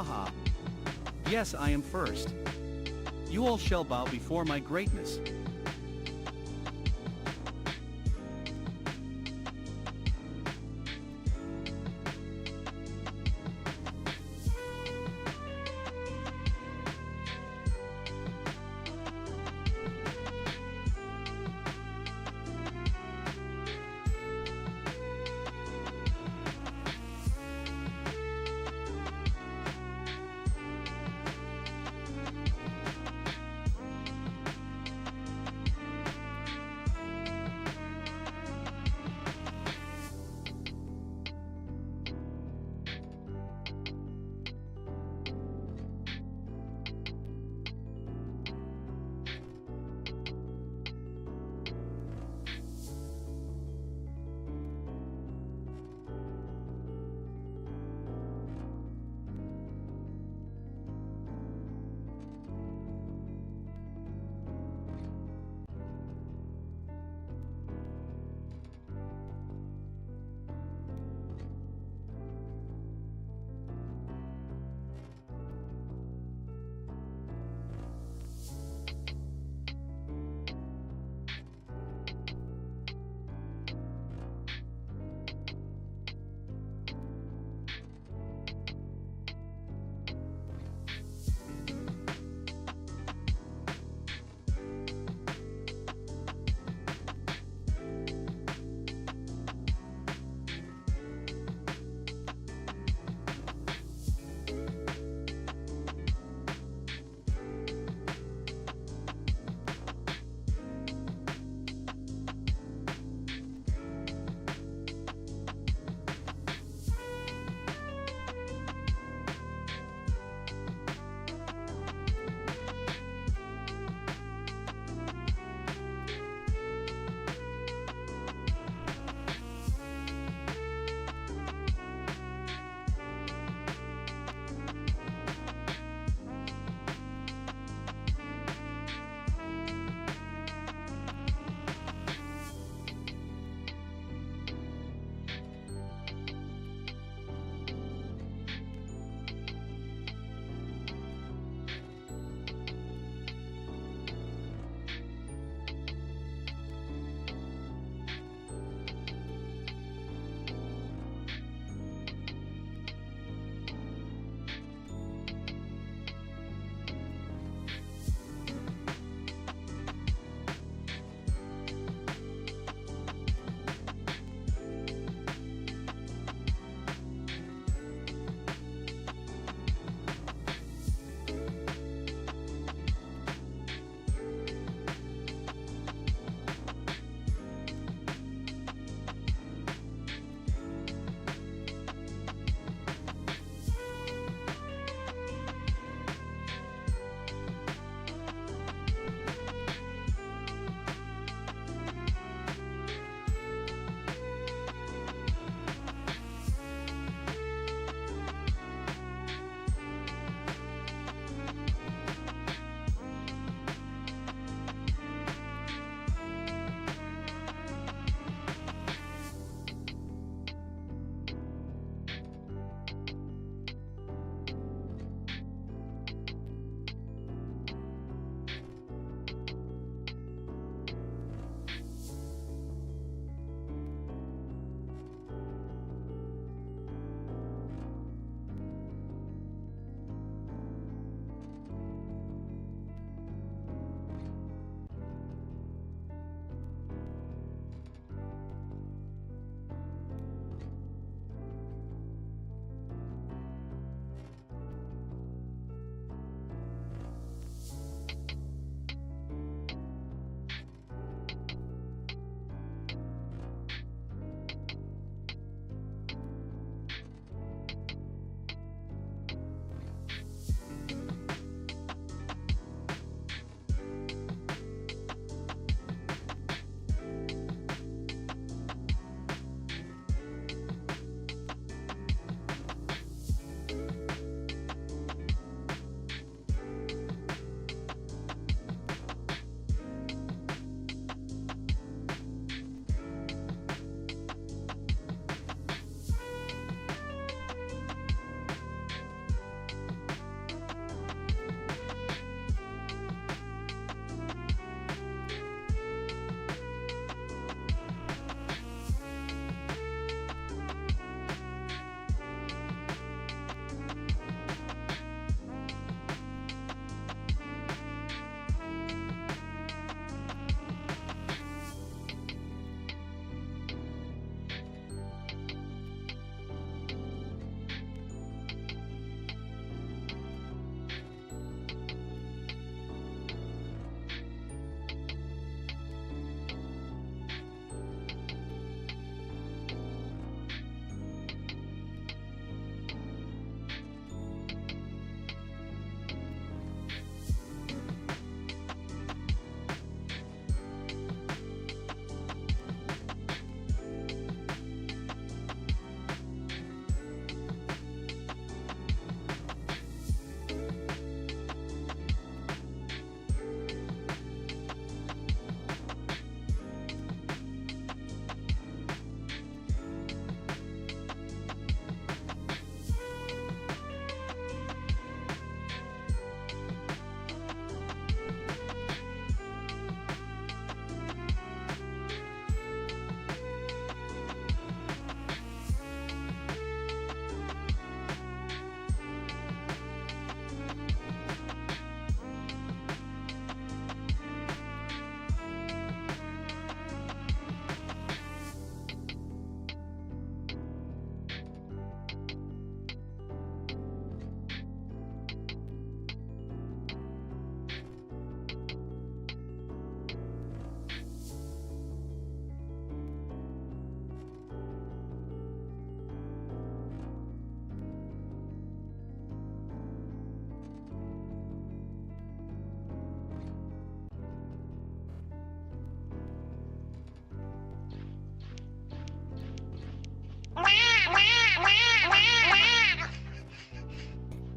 ha. Yes, I am first. You all shall bow before my greatness.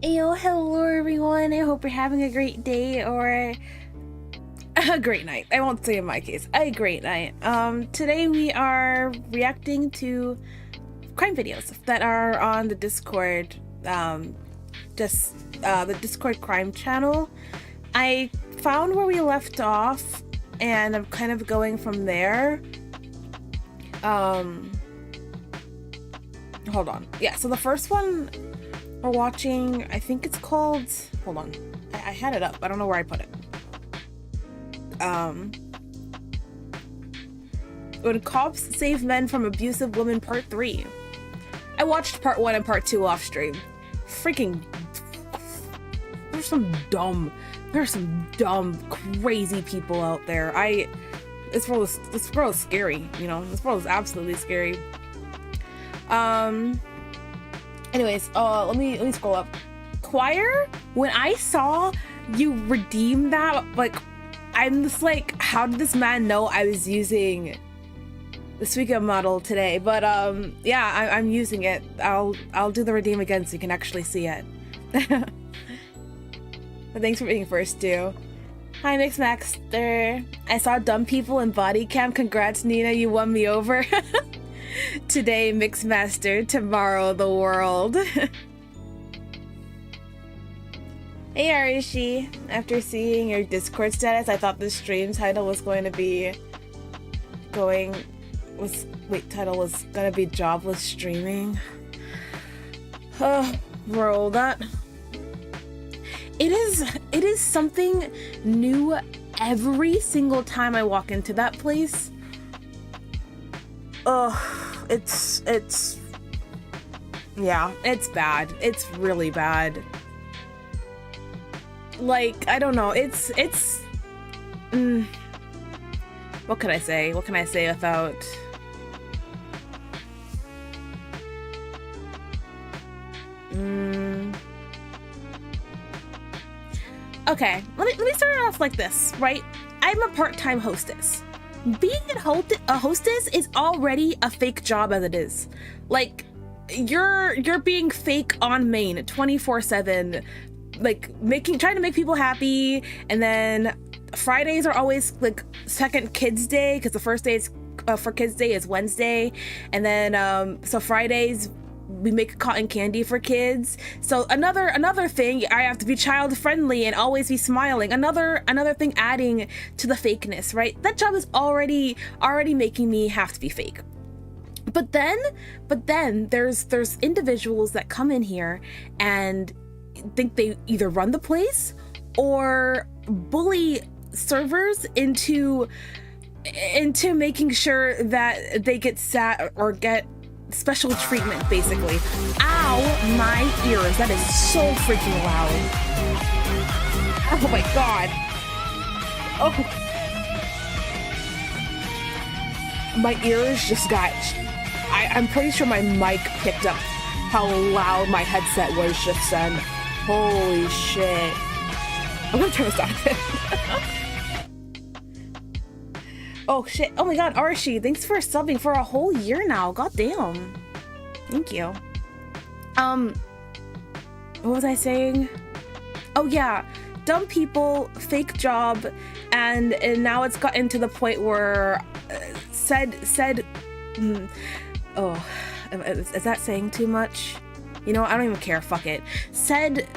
Ayo, hello everyone. I hope you're having a great day or a great night. I won't say in my case, a great night. Today we are reacting to crime videos that are on the Discord, the Discord crime channel. I found where we left off and I'm kind of going from there. Hold on. Yeah, so the first one we're watching, I think it's called, hold on, I had it up, I don't know where I put it. When Cops Save Men from Abusive Women Part 3. I watched Part 1 and Part 2 off stream. Freaking, there's some dumb, crazy people out there. This world is scary, you know, this world is absolutely scary. Anyways, let me scroll up. Choir, when I saw you redeem that, like, I'm just like, how did this man know I was using the Suica model today? But yeah, I'm using it. I'll do the redeem again so you can actually see it. But thanks for being first too. Hi Mixmaster. I saw dumb people in Bodycam. Congrats Nina, you won me over. Today Mixmaster, tomorrow the world. Hey Arishi, after seeing your Discord status, I thought the stream title was going to be jobless streaming. Bro, that it is something new every single time I walk into that place. Yeah, it's bad. It's really bad. Like, I don't know, what can I say? What can I say without... Okay, let me start it off like this, right? I'm a part-time hostess. Being a hostess is already a fake job as it is. Like, you're being fake on main 24/7, like trying to make people happy, and then Fridays are always like second kids day because the first day is for kids day is Wednesday, and then so Fridays we make cotton candy for kids. So another thing, I have to be child friendly and always be smiling. Another thing adding to the fakeness, right? That job is already making me have to be fake. But then there's individuals that come in here and think they either run the place or bully servers into making sure that they get sat or get special treatment, basically. Ow, my ears. That is so freaking loud. Oh my god. Oh. My ears just got... I'm pretty sure my mic picked up how loud my headset was just then. Holy shit. I'm gonna turn this down a bit. Oh shit, oh my god, Arshi, thanks for subbing for a whole year now. God damn. Thank you. What was I saying? Oh yeah, dumb people, fake job, and now it's gotten to the point where oh, is that saying too much? You know, I don't even care, fuck it. Said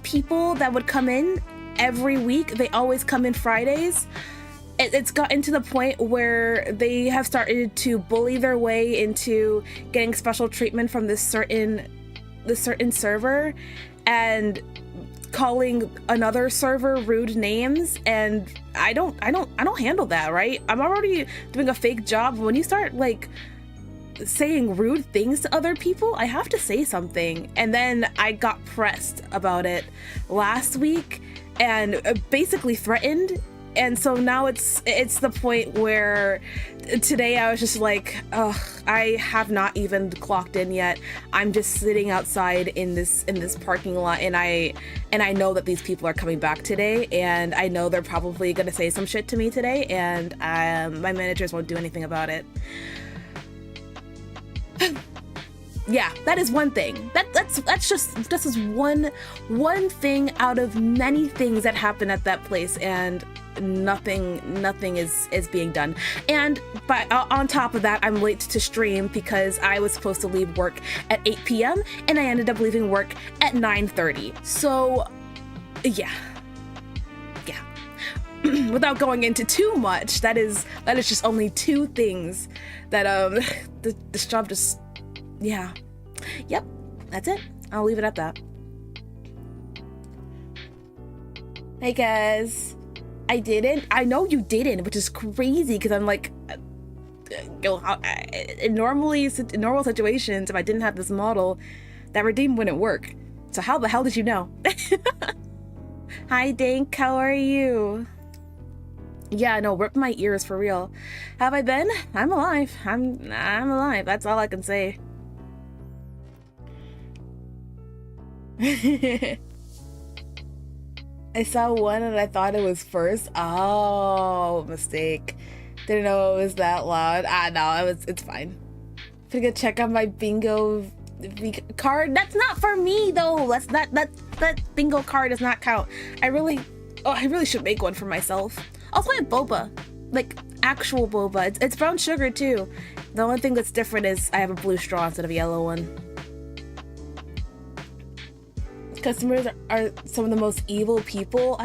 people that would come in every week, they always come in Fridays. It's gotten to the point where they have started to bully their way into getting special treatment from this certain server and calling another server rude names, and I don't handle that, right? I'm already doing a fake job. When you start like saying rude things to other people, I have to say something. And then I got pressed about it last week and basically threatened. And so now it's the point where today I was just like, ugh, I have not even clocked in yet. I'm just sitting outside in this parking lot, and I know that these people are coming back today, and I know they're probably gonna say some shit to me today, and my managers won't do anything about it. yeah, that is one thing. That's just one thing out of many things that happen at that place, and nothing is being done. And but on top of that, I'm late to stream because I was supposed to leave work at 8 p.m. and I ended up leaving work at 9:30. So yeah. Without going into too much, that is just only two things that this job just, yeah. Yep, that's it. I'll leave it at that. Hey guys, I didn't. I know you didn't, which is crazy because I'm like, in normal situations, if I didn't have this model, that redeem wouldn't work. So how the hell did you know? Hi Dink, how are you? Yeah, no, rip my ears for real. Have I been? I'm alive. I'm alive. That's all I can say. I saw one and I thought it was first. Oh, mistake. Didn't know it was that loud. No, it's fine. I'm gonna check out my bingo card. That's not for me though. That bingo card does not count. I really should make one for myself. Also, I have boba, like actual boba. It's brown sugar too. The only thing that's different is I have a blue straw instead of a yellow one. Customers are some of the most evil people.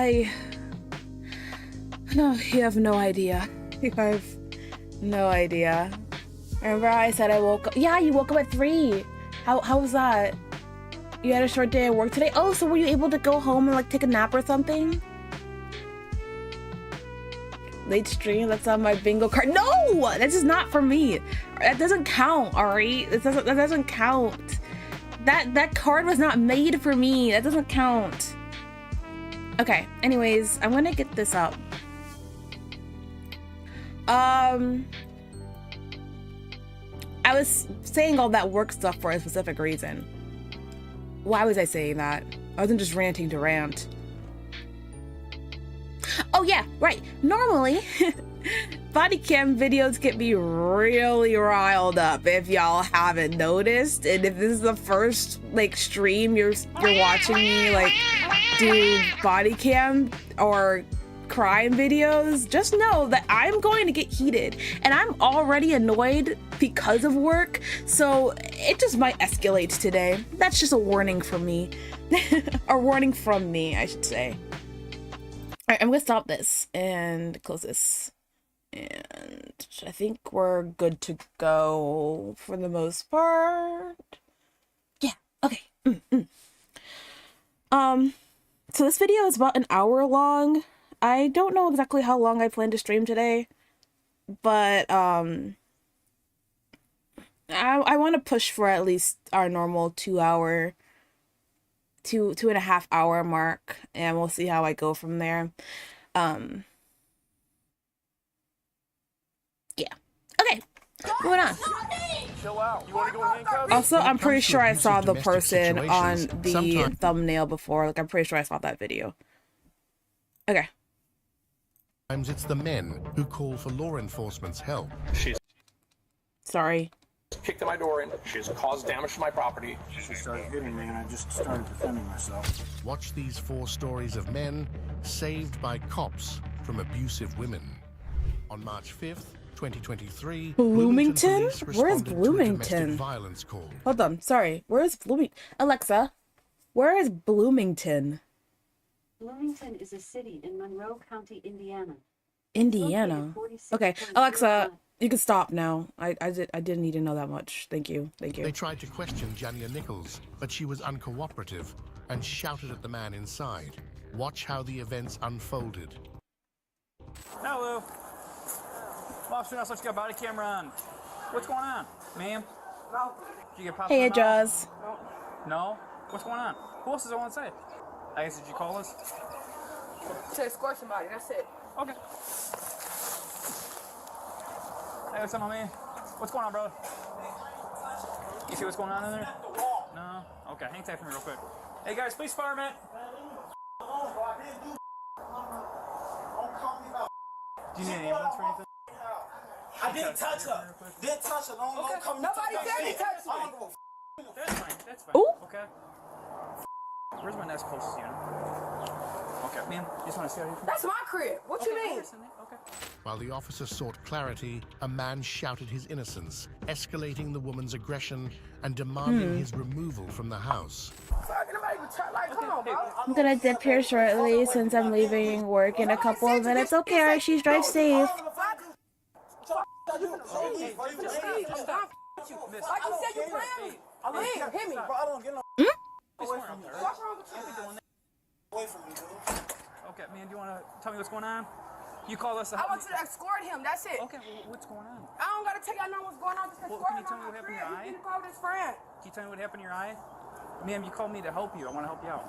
No, you have no idea. You have no idea. Remember how I said I woke up? Yeah, you woke up at 3. How was that? You had a short day at work today? Oh, so were you able to go home and like take a nap or something? Late stream, that's on my bingo card. No, this is not for me. That doesn't count, Ari. That doesn't count. That card was not made for me. That doesn't count. Okay, anyways, I'm gonna get this up. I was saying all that work stuff for a specific reason. Why was I saying that? I wasn't just ranting to rant. Oh yeah, right. Normally, Bodycam videos get me really riled up if y'all haven't noticed. And if this is the first like stream you're watching me like do Bodycam or crime videos, just know that I'm going to get heated and I'm already annoyed because of work, so it just might escalate today. That's just a warning from me. Or warning from me, I should say. Alright, I'm gonna stop this and close this. And I think we're good to go for the most part. Yeah, okay. So this video is about an hour long. I don't know exactly how long I plan to stream today, but I want to push for at least our normal 2-hour, 2.5 hour mark, and we'll see how I go from there. Yeah. Okay. Moving on. Chill out. You want to go handcuffs? Also, I'm pretty sure I saw the person on the thumbnail before. Like, I'm pretty sure I saw that video. Okay. Sometimes it's the men who call for law enforcement's help. She's Sorry. kicked in my door and she's caused damage to my property. She started hitting me and I just started defending myself. Watch these 4 stories of men saved by cops from abusive women. On March 5th, 2023, Bloomington? police Where's responded to a Bloomington? domestic violence call. Hold on. Sorry. Where's Bloomington? Alexa, where is Bloomington? Bloomington is a city in Monroe County, Indiana. Indiana. Okay, Alexa, you can stop now. I didn't need to know that much. Thank you. Thank you. They tried to question Jania Nichols, but she was uncooperative and shouted at the man inside. Watch how the events unfolded. Hello. Officer, I thought you got body camera on. What's going on, ma'am? No. Did you get popped Hey, in the mouth? Jaws. No? What's going on? Who else does I want to say? I guess, did you call us? To escort somebody, that's it. Okay. Hey, what's up, my man? What's going on, brother? You see what's going on in there? No? Okay, hang tight for me real quick. Hey, guys, police department. Do you need an ambulance for anything? I didn't touch her. Didn't touch her. Don't come. Nobody said he touched me. That's fine. That's fine. Ooh. Okay. Where's my next closest unit? Okay, ma'am. You just want to see how you... That's my crib. What you mean? Okay. While the officer sought clarity, a man shouted his innocence, escalating the woman's aggression and demanding his removal from the house. Fucking nobody even try. Like, come on, bro. I'm gonna dip here shortly since I'm leaving work in a couple of minutes. Okay, Archie, drive safe. Like you said, you playing me. Leave, hit me. What's wrong with you? Away from me, dude. Okay, man, do you want to tell me what's going on? You called us to I help want you to escort him. That's it. Okay, well, what's going on? I don't gotta tell y'all know what's going on. Just Well, escort can you him. tell me what happened to your eye? He can call his friend. Can you tell me what happened to your eye? Ma'am, you called me to help you. I want to help you out.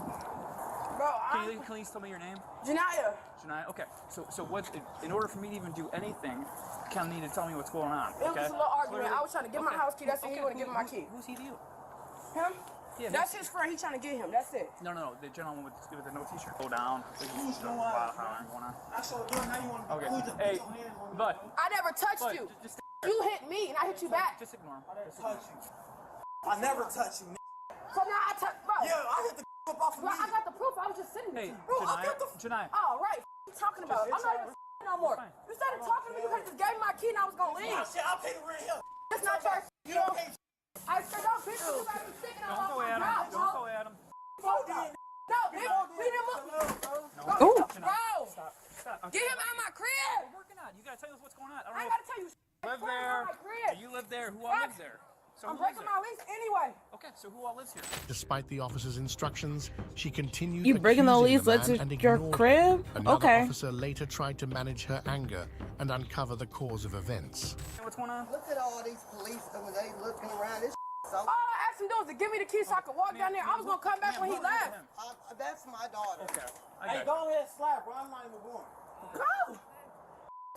Bro, Can you please tell me your name? Janaya. Shania? Okay, so what, in order for me to even do anything, Ken need to tell me what's going on, It was okay? just a little argument. I was trying to get my Okay. house key. That's it. He wouldn't give me my key. Who's he to you? Him? Yeah, That's his friend. He trying to get him. That's it. No, the gentleman with the no t-shirt. Go down. There's a lot of hollering going on. I saw the door, now you want to Okay, put your hey, hands on me. bud, I never touched bud, you. just You hit me and I hit you back. Just ignore him. Just Touch ignore him. you. I never touch you, So now I touch. Bro. Yeah, I hit the up off of Bro, me. I got the proof. I was just sitting Hey, there. Bro, I got the. Janai. Oh, right. What you talking about? I'm not even no more. You started talking to me. You could have just gave me my key and I was gonna leave. Yeah, shit, I pay the rent here. That's not your. You don't pay I said, don't bitch. You got me sticking Don't on go my at him. job, Don't bro. go at him. No, bitch. Leave him up. Ooh. Bro, Stop. get him out of my crib. We're working on it. You gotta tell us what's going on. I don't I know. gotta tell you. Live Put him there. out of my crib. You live there. Who all lives there? So I'm who lives breaking there? my lease anyway. Okay, so who all lives here? Despite the officer's instructions, she continued You breaking the accusing lease? Let's man and your ignored crib? him. Another Okay. officer later tried to manage her anger and uncover the cause of events. Hey, what's going on? Look at all these police when they looking around. This so All I asked him to do was to give me the key so I could walk down there. I was gonna come back when he left. that's my daughter. Okay. Hey, go ahead, slap, bro. I'm not even going. Go.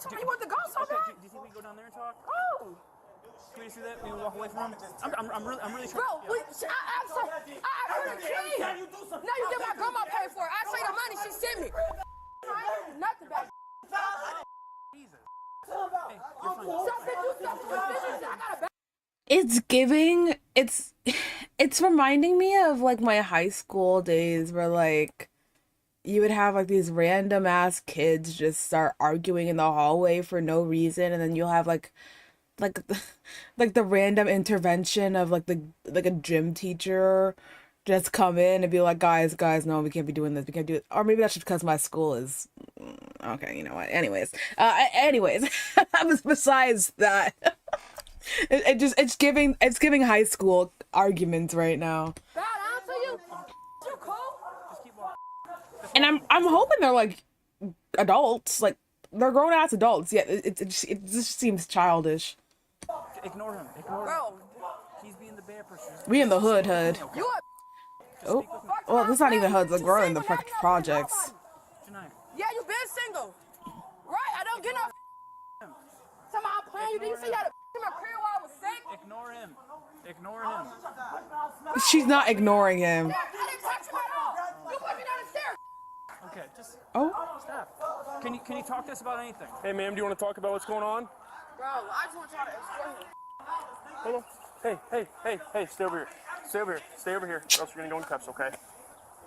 Tell me you want to go so Okay, bad? do you think we can go down there and talk? Go. Can we just do that? Maybe walk away from him? I'm really trying. Bro, I asked her the key. No, you did my grandma pay for it. I say the money she sent me. I ain't nothing back. Jesus. Hey, you're fine. Something you said to the business. I got a back. It's giving, it's reminding me of like my high school days where like you would have like these random ass kids just start arguing in the hallway for no reason, and then you'll have like like the random intervention of like a gym teacher just come in and be like, guys, no, we can't be doing this, we can't do it. Or maybe that's just because my school is okay, you know what, anyways besides that, it's giving high school arguments right now. Bad answer you. You cool? Just keep walking. And I'm hoping they're like adults, like they're grown ass adults. Yeah, it just seems childish. Ignore him. Ignore him. Bro, He's being the bad person. We in the hood. you a Oh, well, it's not even hoods. Like we're in the projects. Janai. Yeah, you been single. Right, I don't get no Somehow I'm playing you. Did you see that in my crib while I was sick? Ignore him. Ignore him. She's not ignoring him. I didn't touch you at all. You put me down the stairs. Okay, just Oh, stop. Can you talk to us about anything? Hey, ma'am, do you want to talk about what's going on? Bro, I just want y'all to escort him. Hold on. Hey, stay over here. Stay over here. Stay over here, or else you're gonna go in cuffs, okay?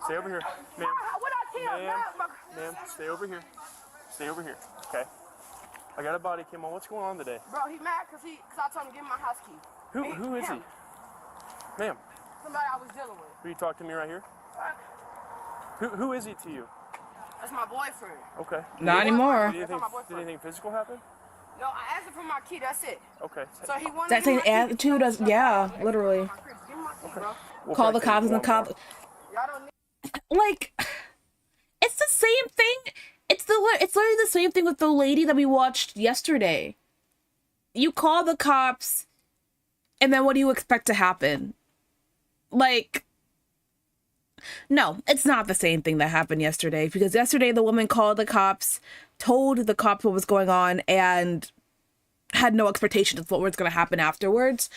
Stay over here. Ma'am, What I tell ma'am, stay over here. Stay over here, okay? I got a body cam on. What's going on today? Bro, he mad because I told him to give me my house key. Who is he? Him. Ma'am, Somebody I was dealing with. will you talk to me right here? Who is he to you? That's my boyfriend. Okay. not anymore. Did anything physical happen? No, I asked him for my key. That's it. Okay. So he wanted That to give same me my key. attitude as yeah, literally. Give me my key, bro. We'll Call the crack cops and the one more. cop. Y'all don't need. Like, it's the same thing. It's literally the same thing with the lady that we watched yesterday. You call the cops, and then what do you expect to happen? Like, no, it's not the same thing that happened yesterday, because yesterday the woman called the cops, told the cops what was going on, and had no expectation of what was going to happen afterwards.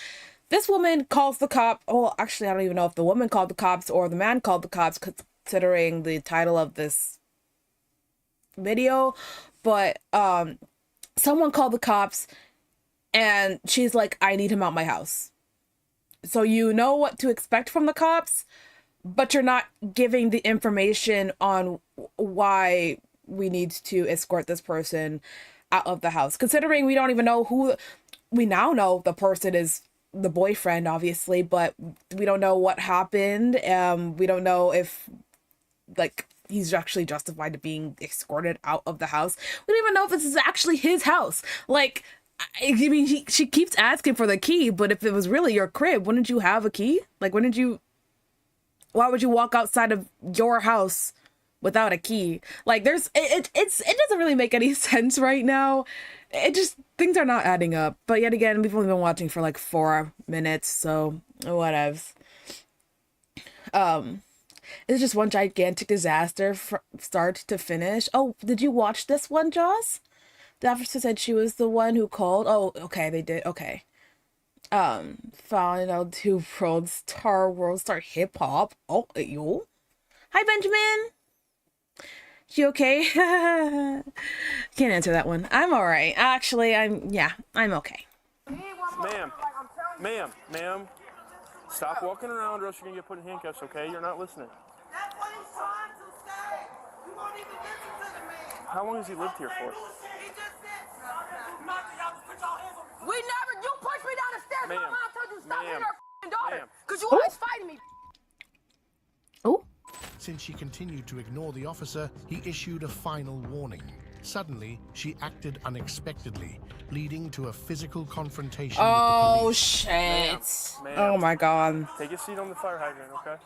This woman calls the cop. Oh, actually, I don't even know if the woman called the cops or the man called the cops, considering the title of this video. But someone called the cops, and she's like, I need him out my house. So you know what to expect from the cops, but you're not giving the information on why we need to escort this person out of the house. Considering we don't even know who, we now know the person is the boyfriend, obviously, but we don't know what happened. We don't know if, like, he's actually justified to being escorted out of the house. We don't even know if this is actually his house. Like, I mean, she keeps asking for the key, but if it was really your crib, wouldn't you have a key? Like, why would you walk outside of your house without a key? Like, it doesn't really make any sense right now. It just, things are not adding up. But yet again, we've only been watching for like 4 minutes, so whatevs. It's just one gigantic disaster from start to finish. Oh, did you watch this one, Joss? The officer said she was the one who called. Oh, okay, they did. Okay. Found out 2 world star hip hop. Oh, you. Hi, Benjamin. You okay? Can't answer that one. I'm all right. Actually, I'm okay. Ma'am. Stop walking around or else you're gonna get put in handcuffs, okay? You're not listening. That's what he's trying to say. You won't even listen to the man. How long has he lived here for? He just said You pushed me down the stairs. My Ma'am. mom told you to stop hitting her f***ing daughter. Ma'am. Because you always fighting me. Oh. Since she continued to ignore the officer, he issued a final warning. Suddenly, she acted unexpectedly, leading to a physical confrontation with the police. Shit. Ma'am. Oh my god. Take a seat on the fire hydrant, okay?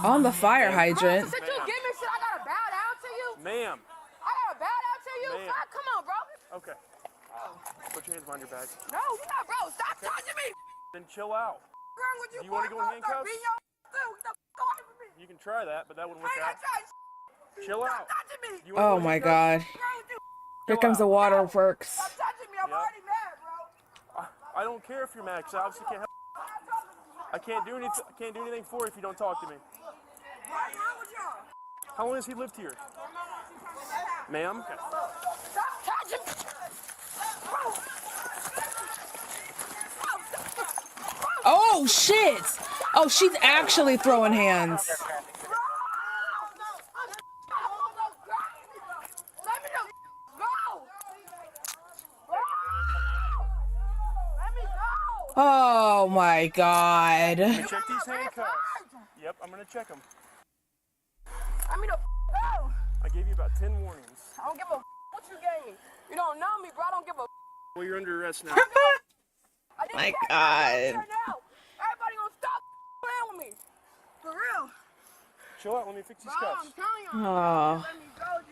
On the fire hydrant. Since you give me shit, I gotta bow down to you? Ma'am. I gotta bow down to you? Ma'am. Ah, come on, bro. Okay. Put your hands behind your back. No, you're not, bro. Stop touching me. Then chill out. Wrong with You wanna go in handcuffs? Stop You can try that, but that wouldn't work out. Chill out. touching me. You wanna go Oh in my handcuffs? god. Here comes the waterworks. Stop touching me. I'm Yeah. already mad, bro. I don't care if you're mad, because I obviously can't help. I can't do anything for you if you don't talk to me. What's wrong with y'all? How long has he lived here? Ma'am? Okay. Stop touching me. Oh shit. Oh, she's actually throwing hands. Let me know. Go. Let me go. Oh my god. Check these handcuffs. Yep, I'm gonna check them. Let me know. Go. I gave you about 10 warnings. I don't give a what you gave me. You don't know me, bro. I don't give a. Well, you're under arrest now. I didn't My care. God. I don't care now. Everybody gonna stop playing with me. For real. Chill out, let me fix these Bro, cuffs. I'm telling you. Oh. Let me go, G.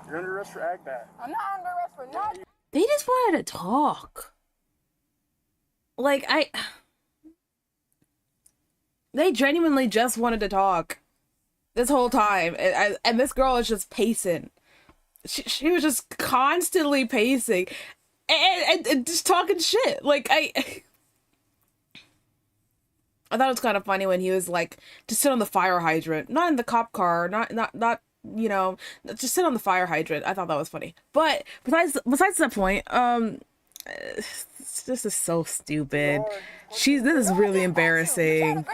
You're under arrest for ag bat. I'm not under arrest for nothing. They just wanted to talk. Like, they genuinely just wanted to talk this whole time. And this girl is just pacing. She was just constantly pacing and just talking shit. Like, I thought it was kind of funny when he was like, just sit on the fire hydrant, not in the cop car, not you know, just sit on the fire hydrant. I thought that was funny. But besides that point, this is so stupid. This is really embarrassing.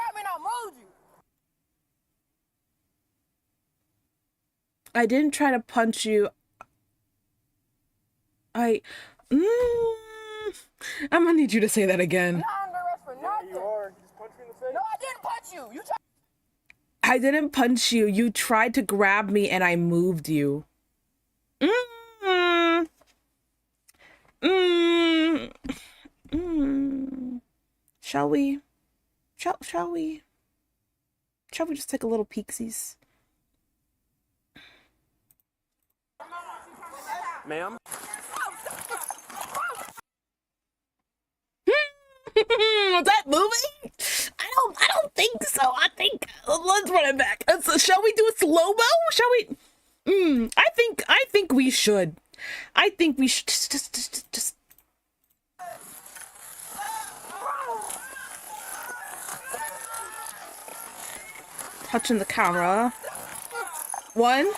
I didn't try to punch you. I'm gonna need you to say that again. I'm not under arrest for nothing. You are. You just punched me in the face. No, I didn't punch you. You tried. I didn't punch you. You tried to grab me and I moved you. Shall we? Shall we? Shall we just take a little peeksies? Ma'am? Was that moving? I don't think so. I think let's run it back. Shall we do a slow-mo? Shall we? I think we should. I think we should just touching the camera. 1,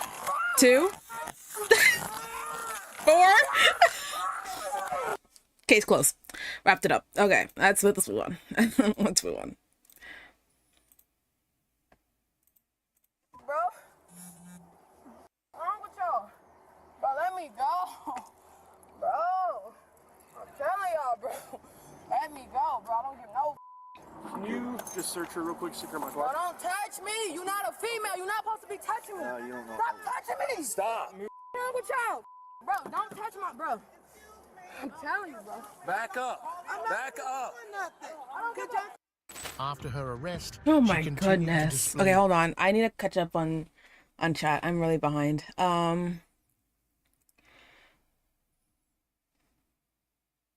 2, 4. Case closed. Wrapped it up. Okay, let's move on. Let's move on. Bro, what's wrong with y'all? Bro, let me go. Bro, I'm telling y'all, bro. Let me go, bro. I don't give no. Can you just search her real quick, secure my Bro, car? don't touch me. You're not a female. You're not supposed to be touching me. You don't know. Stop touching me. Stop. What's wrong with y'all? Bro, don't touch my bro. I'm telling you, bro. Back up. Back up. I don't give a. After her arrest, Oh she my continued to goodness. display Okay, hold on. I need to catch up on chat. I'm really behind.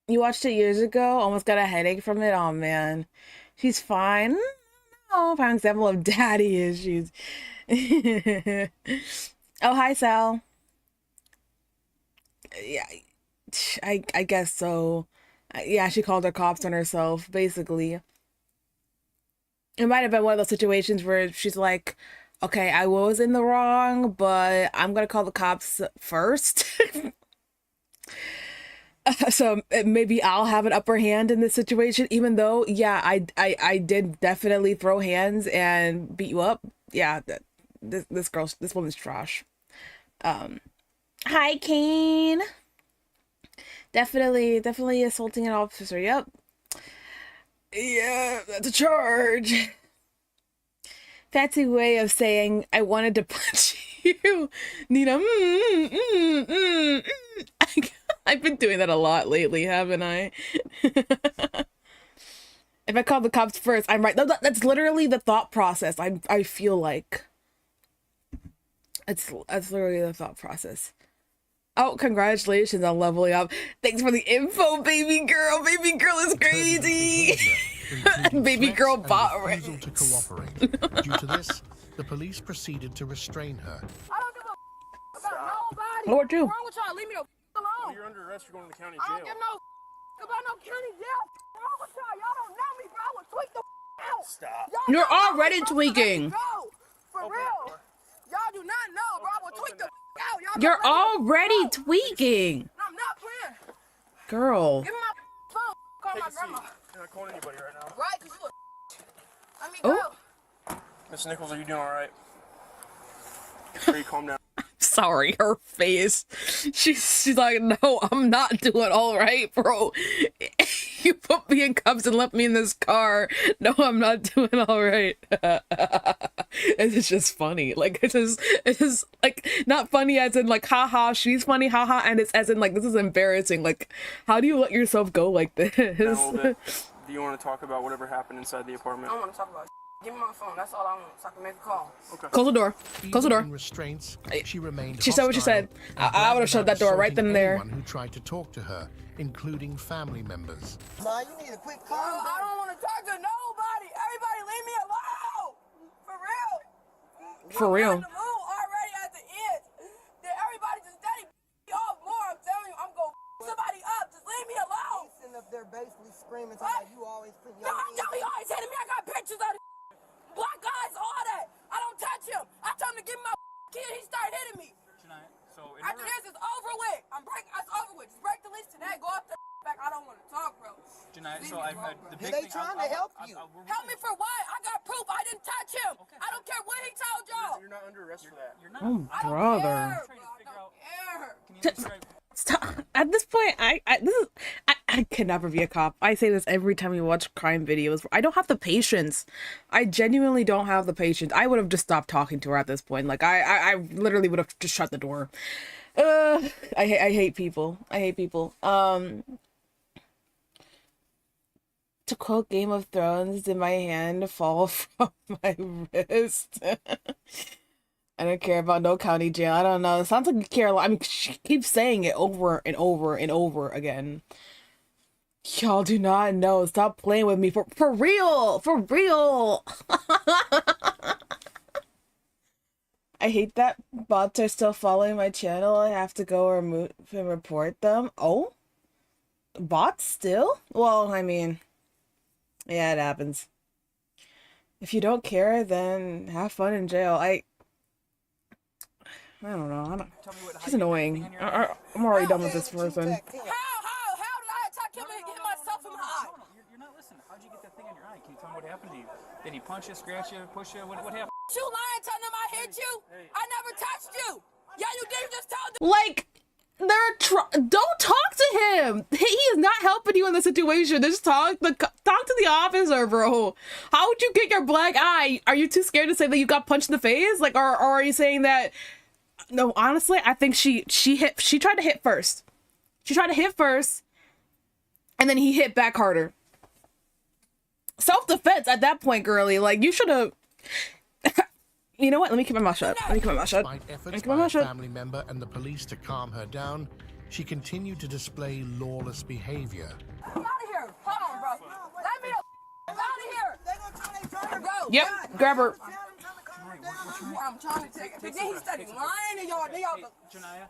You watched it years ago? Almost got a headache from it? Oh man. She's fine. Oh, fine example of daddy issues. Oh, hi Sal. Yeah, I guess so. Yeah, she called her cops on herself, basically. It might have been one of those situations where she's like, okay, I was in the wrong, but I'm gonna call the cops first. So maybe I'll have an upper hand in this situation, even though, yeah, I did definitely throw hands and beat you up. Yeah, this woman's trash. Hi, Kane. Definitely assaulting an officer. Yep. Yeah, that's a charge. Fancy way of saying I wanted to punch you, Nina. I've been doing that a lot lately, haven't I? If I call the cops first, I'm right. That's literally the thought process. I feel like that's literally the thought process. Oh, congratulations on leveling up. Thanks for the info, baby girl. Baby girl is crazy. Baby girl bot right. To cooperate. Due to this, the police proceeded to restrain her. I don't give a about nobody. Lord, too. What's wrong with y'all? Leave me the alone. You're under arrest. You're going to the county I jail. don't give no about no county jail. What's wrong with y'all? Y'all don't know me, bro. I would tweak the out. Stop. Y'all You're don't know already me, bro. tweaking. Let me go. For real. Y'all do not know, bro. I would tweak the out. Y'all You're don't let me already go. tweaking. No, I'm not playing. Girl. Give me my phone. Call Take my a seat. grandma. You're not calling anybody right now. Right? Cause you a let me Oh. go. Miss Nichols, are you doing all right? Are you calm down? Sorry, her face. She's like, no, I'm not doing all right, bro. You put me in cuffs and left me in this car. No, I'm not doing all right. It's just funny. Like, it's just like, not funny as in like, haha, she's funny, haha, and it's as in like, this is embarrassing. Like, how do you let yourself go like this? Down a little bit. Do you want to talk about whatever happened inside the apartment? I don't want to talk about Give me my phone. That's all I want, so I can make a call. Okay. Close the door. Close the door. In restraints, she remained She said what she said. I would have shut that door right then and there. Anyone who tried to talk to her, including family members. Nah, you need a quick Bro, calm I down. don't want to talk to nobody. Everybody leave me alone. For real. For real. I'm in the mood already at the end. Then everybody just steady off more. I'm telling you, I'm going to somebody up. Just leave me alone. Sitting up there basically screaming, talking like you always put your No, I'm telling you, always hitting me. I got pictures of the black guys, all that. I don't touch him. I told him to give me my kid. He started hitting me. So in After this, it's over with. It's over with. Just break the lease today. Go off the back. I don't want to talk, bro. Janai, so the big They thing, trying to help you. Help me for what? I got proof. I didn't touch him. I don't care what he told y'all. You're not under arrest for that. You're not. Oh, I don't brother. care, bro. I don't care. Can you describe? Stop. At this point, I can never be a cop. I say this every time we watch crime videos. I don't have the patience. I genuinely don't have the patience. I would have just stopped talking to her at this point. Like I literally would have just shut the door. I hate people. I hate people. To quote Game of Thrones, did my hand fall from my wrist? I don't care about no county jail. I don't know. It sounds like you care a lot. I mean, she keeps saying it over and over and over again. Y'all do not know. Stop playing with me. For real. For real. I hate that bots are still following my channel. I have to go remove and report them. Oh? Bots still? Well, I mean, yeah, it happens. If you don't care, then have fun in jail. I don't know. She's annoying. I'm already done with this person. How did I attack him and hit myself in my happened to you? Did he punch you, scratch you, push you? What happened? You lying, telling them I hit you? I never touched you. Yeah, you did. You just told them. Like, don't talk to him. He is not helping you in the situation. Just talk to the officer, bro. How would you get your black eye? Are you too scared to say that you got punched in the face? Like, or are you saying that? No, honestly, I think she tried to hit first. She tried to hit first, and then he hit back harder. Self-defense at that point, girly. Like, you should have. You know what? Let me keep my mouth shut. Despite efforts by a family member and the police to calm her down, she continued to display lawless behavior. Get out of here. Hold on, bro. Let me out of here. Bro. Yep, grab her. I'm trying to take it. But then he started lying to y'all. Janaya,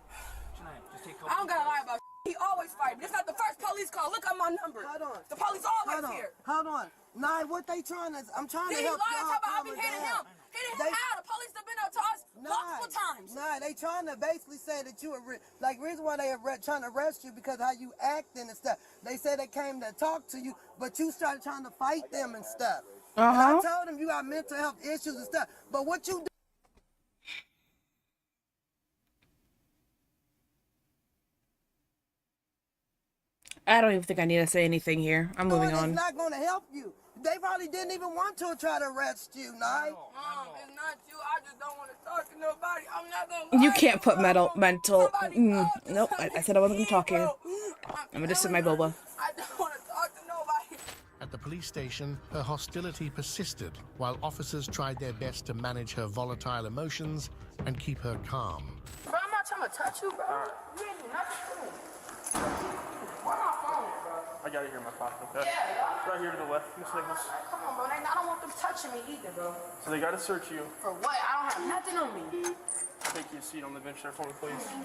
just take I don't gotta lie about he always fight. This not the first police call. Look at my number. Hold on. The police always here. Hold on. Nah, what they trying to... I'm trying to He help lying y'all about I calm be her hitting down. him. Hitting him how? The police have been up to us multiple times. Nah, they trying to basically say that you were... Like, reason why they are trying to arrest you because how you acting and stuff. They said they came to talk to you, but you started trying to fight them and stuff. And I told them you got mental health issues and stuff. But what you do... I don't even think I need to say anything here. I'm moving on. It's not going to help you. They probably didn't even want to try to arrest you, Nye. Mom, it's not you. I just don't want to talk to nobody. I'm not gonna. You can't put mental. Nope. I said I wasn't gonna talk here. I'm gonna just sit my boba. I don't want to talk to nobody. At the police station, her hostility persisted while officers tried their best to manage her volatile emotions and keep her calm. Bro, I'm not trying to touch you, bro. You ain't do nothing to me. Where my phone, bro? I got it here in my pocket, okay? Yeah, Right here to the left, Miss Nichols. come on, bro. I don't want them touching me either, bro. So they got to search you. For what? I don't have nothing on me. Take your seat on the bench there for me, please. I'm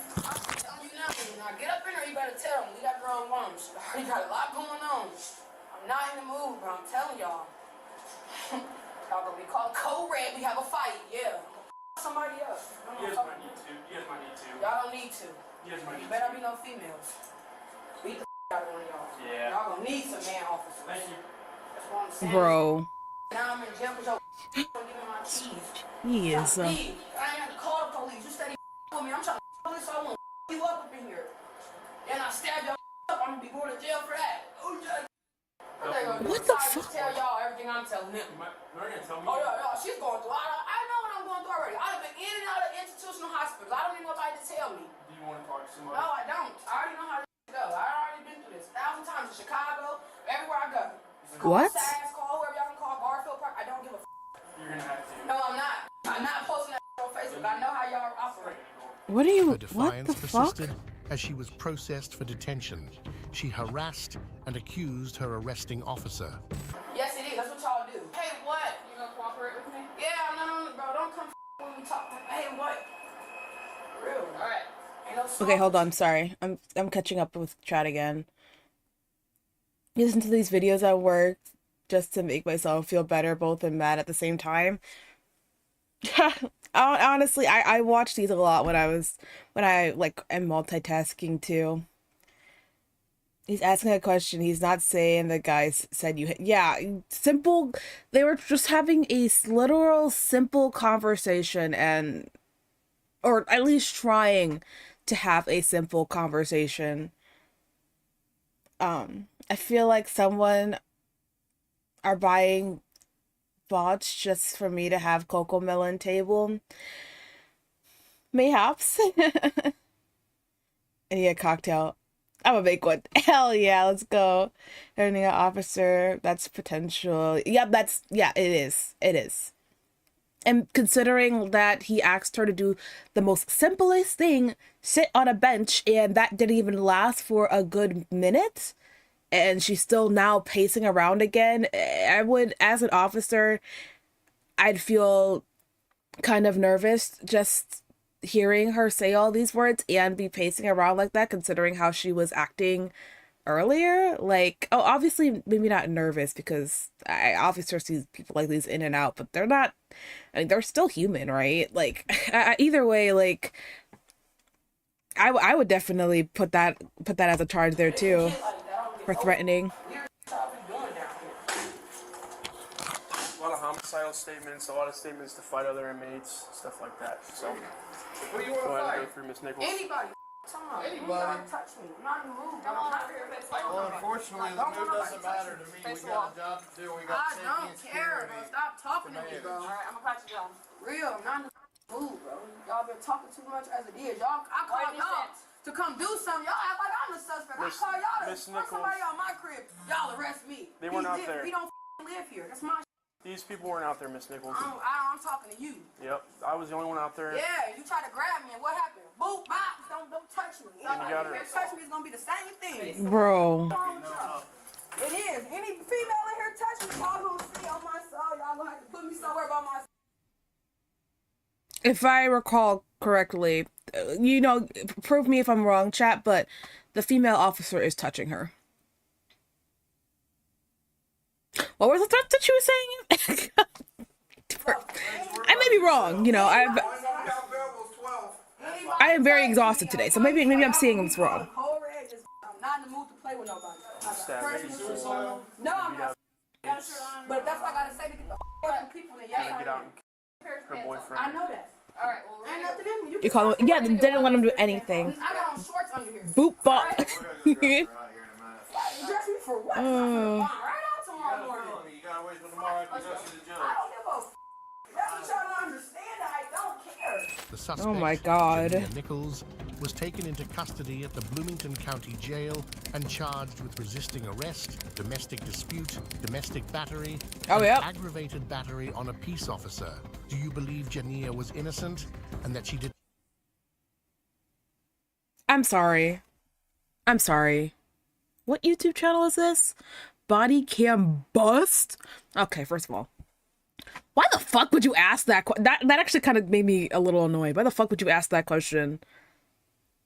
telling you nothing. Now get up in there. You better tell them. We got grown moms. We got a lot going on. I'm not in the mood, bro. I'm telling y'all. Y'all gonna be called code red. We have a fight. Yeah. Somebody else. You guys might need to. You guys might need to. Y'all don't need to. You guys might need to. Better be no females. Beat the out of one of y'all. Yeah. Y'all gonna need some man officers. Thank you. That's what I'm saying. Bro. Now I'm in jail because y'all don't give me my keys. He is. Leave. I ain't have to call the police. You steady with me. I'm trying to police. So I won't you up in here. And I stab y'all up. I'm gonna be going to jail for that. What the fuck? Tell y'all everything I'm telling him. They're gonna tell me. Oh yeah, she's going through. I know what I'm going through already. I've been in and out of institutional hospitals. I don't need nobody to tell me. Do you want to talk to somebody? No, I don't. I already know how to go. I already been through this 1,000 times in Chicago, everywhere I go. What? Sass, call whoever y'all can call, Garfield Park. I don't give a f. You're gonna have to. No, I'm not. I'm not posting that on Facebook. I know how y'all operate. What are you? Her What defiance the fuck? persisted as she was processed for detention. She harassed and accused her arresting officer. Yes, it is. That's what y'all do. Hey, what? You gonna cooperate with me? Yeah, no, bro. Don't come when we talk. Hey, what? For real. All right. Ain't no Okay, hold on. Sorry, I'm catching up with chat again. You listen to these videos at work just to make myself feel better, both and mad at the same time. Honestly, I watch these a lot when I like am multitasking too. He's asking a question. He's not saying the guy said you hit. Yeah, simple. They were just having a literal simple conversation or at least trying to have a simple conversation. I feel like someone are buying bots just for me to have Coco Melon table. Mayhaps. And yeah, cocktail. I'm gonna make one. Hell yeah, let's go. Earning an officer, that's potential. Yeah, it is. It is. And considering that he asked her to do the most simplest thing, sit on a bench, and that didn't even last for a good minute, and she's still now pacing around again, I would, as an officer, I'd feel kind of nervous just hearing her say all these words and be pacing around like that, considering how she was acting earlier. Like, oh, obviously maybe not nervous, because officers see people like these in and out, but they're not, I mean, they're still human, right? Like, either way, like, I would definitely put that as a charge there too, for threatening. Suicidal statements, a lot of statements to fight other inmates, stuff like that. So, What do you want go to ahead and fight? go through Miss Nichols. Anybody. Anybody. Touch me. I'm not in the mood, bro. I'm not here to fight. Well, unfortunately, the mood doesn't matter to me. We got a job to do. We got I don't care, bro. Stop talking to me, bro. Alright, I'm gonna pat you down. Real, I'm not in the mood, bro. Y'all been talking too much as it is. Y'all, I call y'all to come do something. Y'all act like I'm the suspect. I call y'all to put somebody on my crib. Y'all arrest me. They weren't out there. We don't live here. That's my. These people weren't out there, Miss Nichols. I'm talking to you. Yep, I was the only one out there. Yeah, you tried to grab me, and what happened? Boop, bop. Don't touch me. And you got her. If you touch me, it's gonna be the same thing. Bro. It is. Any female in here touch me, y'all gonna see on my soul. Y'all gonna have to put me somewhere by my. If I recall correctly, you know, prove me if I'm wrong, chat, but the female officer is touching her. What was the threat that you were saying? I may be wrong, you know. I am very exhausted today, so maybe I'm seeing this wrong. I'm not in the mood to play with nobody. No, I'm not. But that's what I gotta say to get the fucking people that Get out and her boyfriend. I know that. All right. Well, ain't nothing in me. You call him? Yeah, they didn't let him do anything. I got on shorts under here. Boop bop. Dress me for what? Right out tomorrow morning. You gotta wait till tomorrow to go to the judge. I don't give a f. That's what y'all don't understand. I don't care. The suspect, Oh my God. Jania Nichols, was taken into custody at the Bloomington County Jail and charged with resisting arrest, domestic dispute, domestic battery, and aggravated battery on a peace officer. Do you believe Jania was innocent and that she did? I'm sorry. What YouTube channel is this? Bodycam bust? Okay, first of all, why the fuck would you ask that? That actually kind of made me a little annoyed. Why the fuck would you ask that question?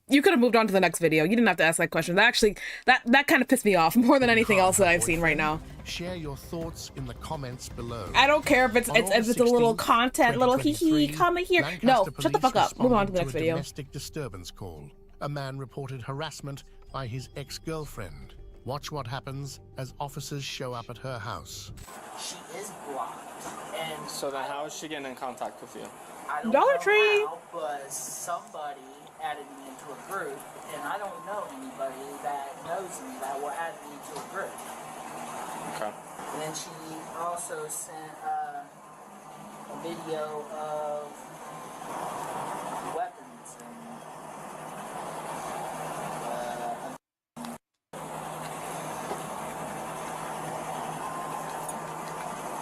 You could have moved on to the next video. You didn't have to ask that question. That actually, that kind of pissed me off more than anything else that I've seen right now. Share your thoughts in the comments below. I don't care if it's a little content, little hee comment here. No, shut the fuck up. Move on to the next video. Domestic disturbance call. A man reported harassment by his ex-girlfriend. Watch what happens as officers show up at her house. She is blocked, and So then how is she getting in contact with you? I don't Dollar know Tree. how, but somebody added me into a group, and I don't know anybody that knows me that will add me to a group. Okay. And then she also sent a video of weapons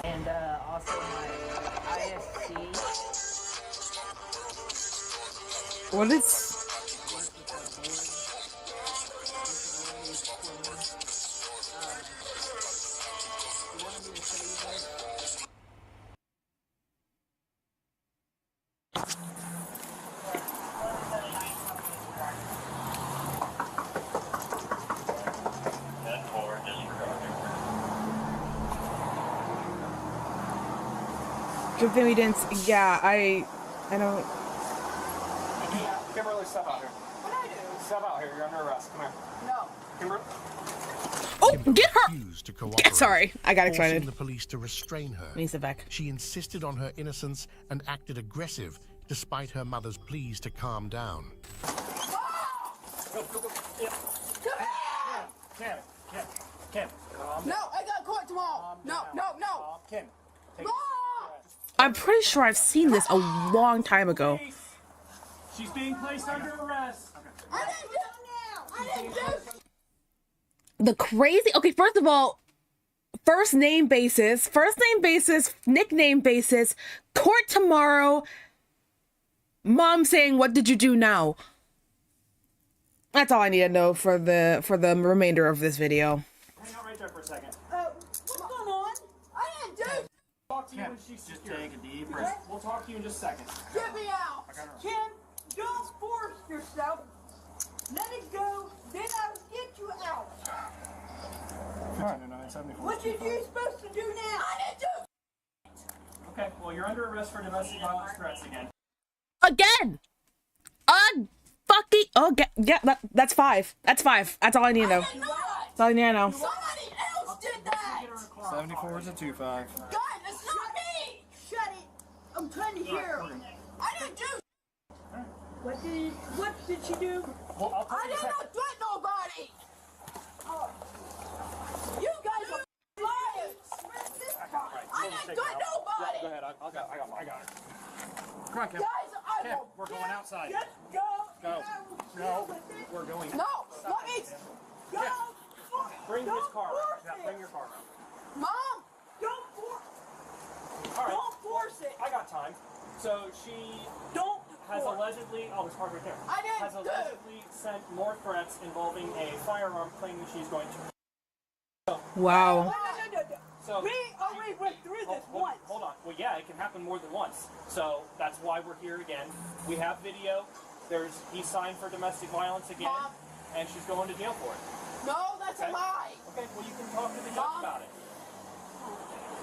and also my ISC. What is? Good thing we didn't. Yeah, I don't. Kimberly, step out here. What I do? Step out here. You're under arrest. Come here. No. Kimberly. Oh, get her! Refused to cooperate, Sorry, I got forcing excited. the police to restrain her. Let me sit back. She insisted on her innocence and acted aggressive despite her mother's pleas to calm down. Kim. No, I got court tomorrow. No. Kim. I'm pretty sure I've seen this a long time ago. She's being placed under arrest. I didn't do now. I didn't do. The crazy. Okay, first of all, first name basis, nickname basis, court tomorrow. Mom saying, "What did you do now?" That's all I need to know for the remainder of this video. Hang out right there for a second. What's going on? I didn't do. Talk to you when she's just take a deep breath. We'll talk to you in just a second. Get me out. Kim, don't force yourself. Let it go, then I'll get you out. What did you supposed to do now? I didn't do. Okay, well, you're under arrest for domestic violence threats again. Again. Fucking. Oh, yeah. That's 5. That's 5. That's all I need to know. That's all I need to know. Somebody else did that. 74 is a 2-5. God, it's not me. I'm trying to hear. I didn't do. What did she do? Well, I'll tell I you did not threaten nobody. Oh. You guys are liars. I didn't threaten nobody. Go ahead. I got it. Come on, Kim. Guys, Kim, we're going outside. Just go. Go. No, we're going. No, let me go. Bring Don't his car. force Yeah, it. bring your car. Mom, don't force. All right. Don't force it. I got time. So she Don't has force. allegedly, oh, this car right there. I didn't has do. allegedly sent more threats involving a firearm, claiming she's going to. Wow. No. So We already went through this once. Hold on. Well, yeah, it can happen more than once. So that's why we're here again. We have video. He signed for domestic violence again, Mom. and she's going to jail for it. No, that's Okay. a lie. Okay. Well, you can talk to the judge Mom. about it.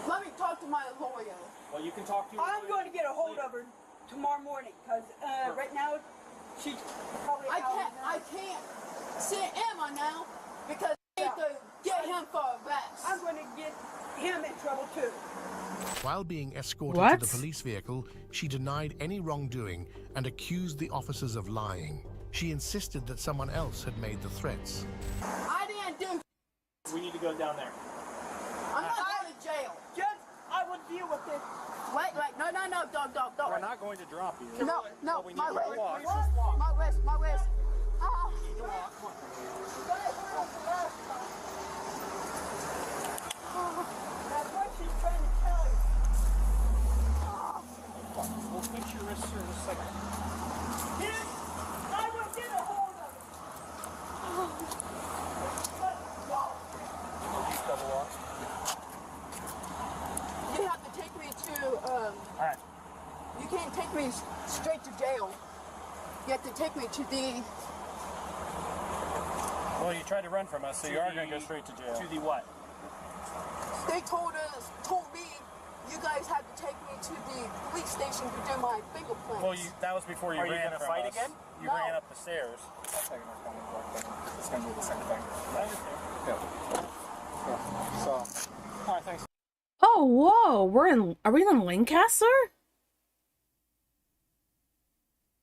Let me talk to my lawyer. Well, you can talk to. I'm going to get a hold of her tomorrow morning because right now she's probably I can't sit Emma now because I need to get him for arrest. I'm going to get him in trouble too. While being escorted What? to the police vehicle, she denied any wrongdoing and accused the officers of lying. She insisted that someone else had made the threats. I didn't do. We need to go down there. I'm not going to jail. Judge, I will deal with this. Wait, no, don't. We're not going to drop you. No, we need my to wrist, walk. my wrist. Ah. That's what she's trying to tell you. We'll fix your wrist here in a second. Dude, I will get a hold of it. Double lock. You have to take me to. All right. You can't take me straight to jail. You have to take me to the. Well, you tried to run from us, so you are going to go straight to jail. To the what? They told me you guys had to take me to the police station to do my fingerprints. Well, that was before you ran from fight us. again? You No. ran up the stairs. It's going to be the same thing. I understand. Yeah. So, all right, thanks. Oh, whoa. Are we in Lancaster?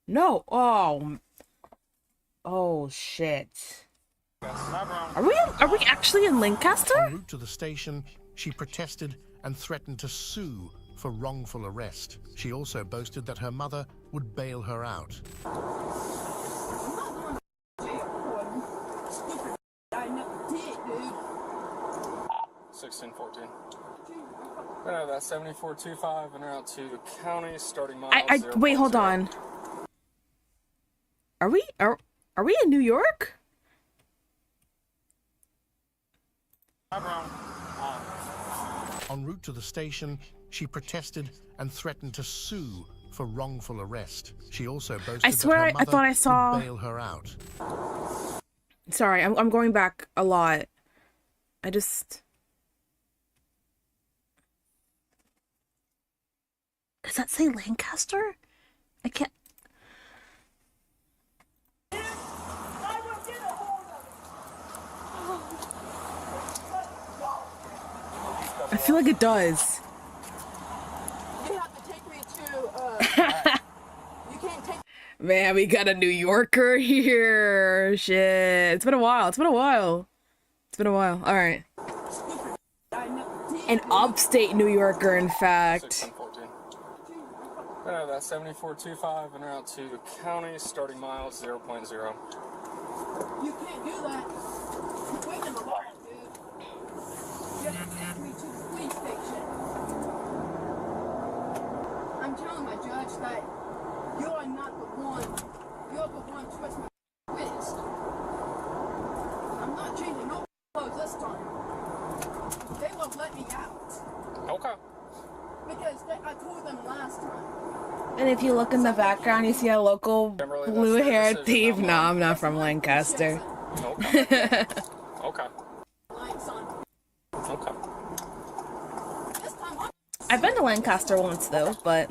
No. Oh, shit. Are we actually in Lancaster? En route to the station, she protested and threatened to sue for wrongful arrest. She also boasted that her mother would bail her out. I'm not going to jail for stupid I never did, dude. 1614. Right out of that 7425 and out to county starting mile. Wait, hold on. Are we in New York? En route to the station, she protested and threatened to sue for wrongful arrest. She also boasted I swear that her I thought I mother saw. would bail her out. Sorry, I'm going back a lot. I just. Does that say Lancaster? I can't. I will get a hold of it. I feel like it does. You have to take me to. You can't take. Man, we got a New Yorker here. Shit. It's been a while. All right. I never did. An upstate New Yorker, in fact. 1614. Right out of that 7425 and out to county starting mile 0.0. You can't do that. You're breaking the law, dude. You have to take me to the police station. I'm telling my judge that you are not the one. You're the one twisting my wrist. I'm not changing no clothes this time. They won't let me out. Okay. Because I told them last time. And if you look in the background, you see a local blue-haired thief. No, I'm not from Lancaster. Okay. Okay. Lights on. Okay. This time I'm I've been to Lancaster once, though, but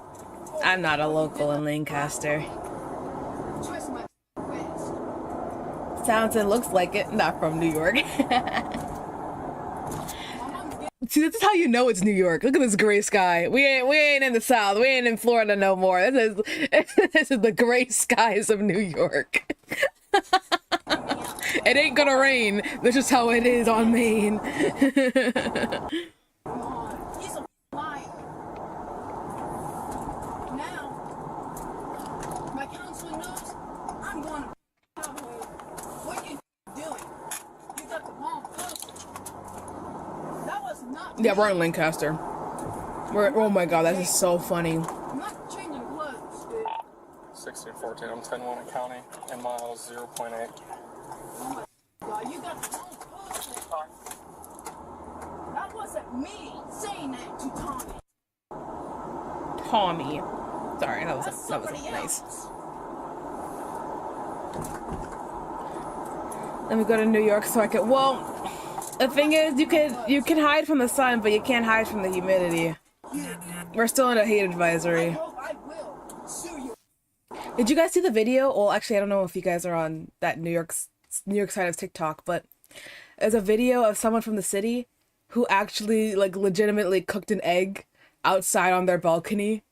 I'm not a local in Lancaster. twisting my wrist. Sounds and looks like it. Not from New York. My mom's getting See, this is how you know it's New York. Look at this gray sky. We ain't in the South. We ain't in Florida no more. This is the gray skies of New York. It ain't gonna rain. That's just how it is on Maine. He's a liar. Now, my counselor knows I'm going to what you doing? You got the wrong person. That was not Yeah, we're in Lancaster. Oh my god, that is so funny. I'm not changing clothes, dude. 1614, I'm 10-1 in county, and miles 0.8. Oh my god, you got the wrong person. That wasn't me saying that to Tommy. Tommy. Sorry, that was Somebody nice. else. Let me go to New York so I can. Well, the thing is, you can hide from the sun, but you can't hide from the humidity. We're still in a heat advisory. I hope I will sue you. Did you guys see the video? Well, actually, I don't know if you guys are on that New York side of TikTok, but there's a video of someone from the city who actually, like, legitimately cooked an egg outside on their balcony.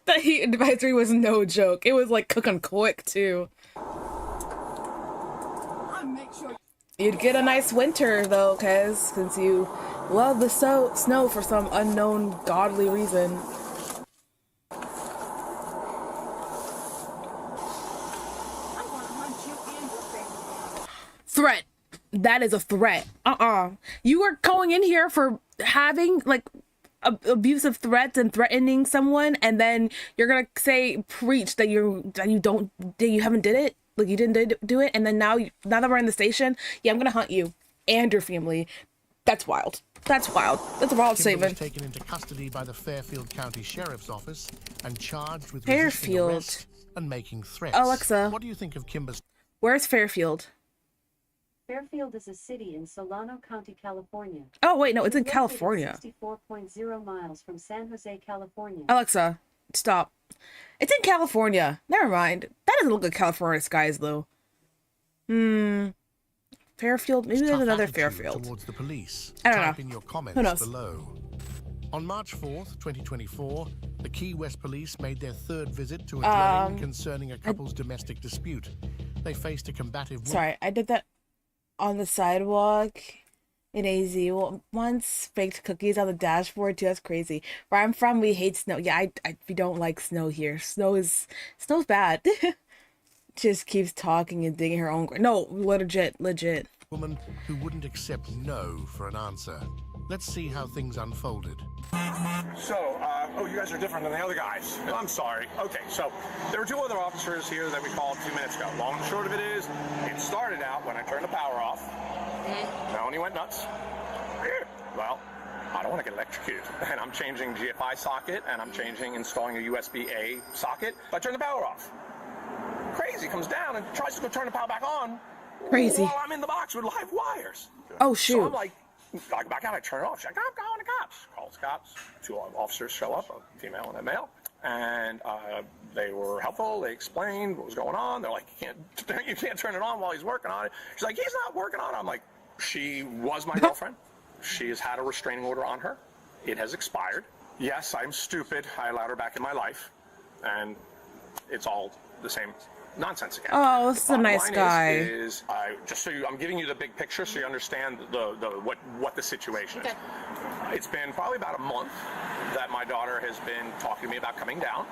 The heat advisory was no joke. It was, like, cooking quick, too. Make sure You'd get a nice winter, though, Kez, since you love the snow for some unknown godly reason. I'm gonna hunt you and your family. Threat. That is a threat. You are going in here for having, like, abusive threats and threatening someone, and then you're gonna preach that you haven't did it. Like, you didn't do it, and then now that we're in the station, yeah, I'm gonna hunt you and your family. That's wild. That's wild. That's a wild statement. Was taken into custody by the Fairfield County Sheriff's Office and charged with Fairfield. resisting arrest and making threats. Alexa. What do you think of Kimber's? Where's Fairfield? Fairfield is a city in Solano County, California. Oh, wait, no, it's in located California. 64.0 miles from San Jose, California. Alexa, stop. It's in California. Never mind. That doesn't look like California skies, though. Fairfield? Maybe there's another Fairfield. Towards the police. I don't Type know. in your comments Who knows? below. On March 4th, 2024, the Key West police made their third visit to a dwelling concerning a couple's domestic dispute. They faced a combative... Sorry, I did that on the sidewalk in AZ. Once baked cookies on the dashboard too. That's crazy. Where I'm from, we hate snow. Yeah, we don't like snow here. Snow's bad. Just keeps talking and digging her own grave. No, legit. Woman who wouldn't accept no for an answer. Let's see how things unfolded. So, you guys are different than the other guys. I'm sorry. Okay, so there were two other officers here that we called 2 minutes ago. Long and short of it is, it started out when I turned the power off. Melanie went nuts. Well, I don't want to get electrocuted. And I'm changing GFI socket, and I'm installing a USB-A socket. I turn the power off. Crazy comes down and tries to go turn the power back on. Crazy. While I'm in the box with live wires. Oh, shoot. So I'm like, I go back out, I turn it off. She's like, I'm calling the cops. Calls the cops. Two officers show up, a female and a male. And they were helpful. They explained what was going on. They're like, you can't turn it on while he's working on it. She's like, he's not working on it. I'm like, she was my girlfriend. She has had a restraining order on her. It has expired. Yes, I'm stupid. I allowed her back in my life. And it's all the same nonsense again. Oh, this is a nice guy. I'm giving you the big picture so you understand what the situation is. It's been probably about a month that my daughter has been talking to me about coming down.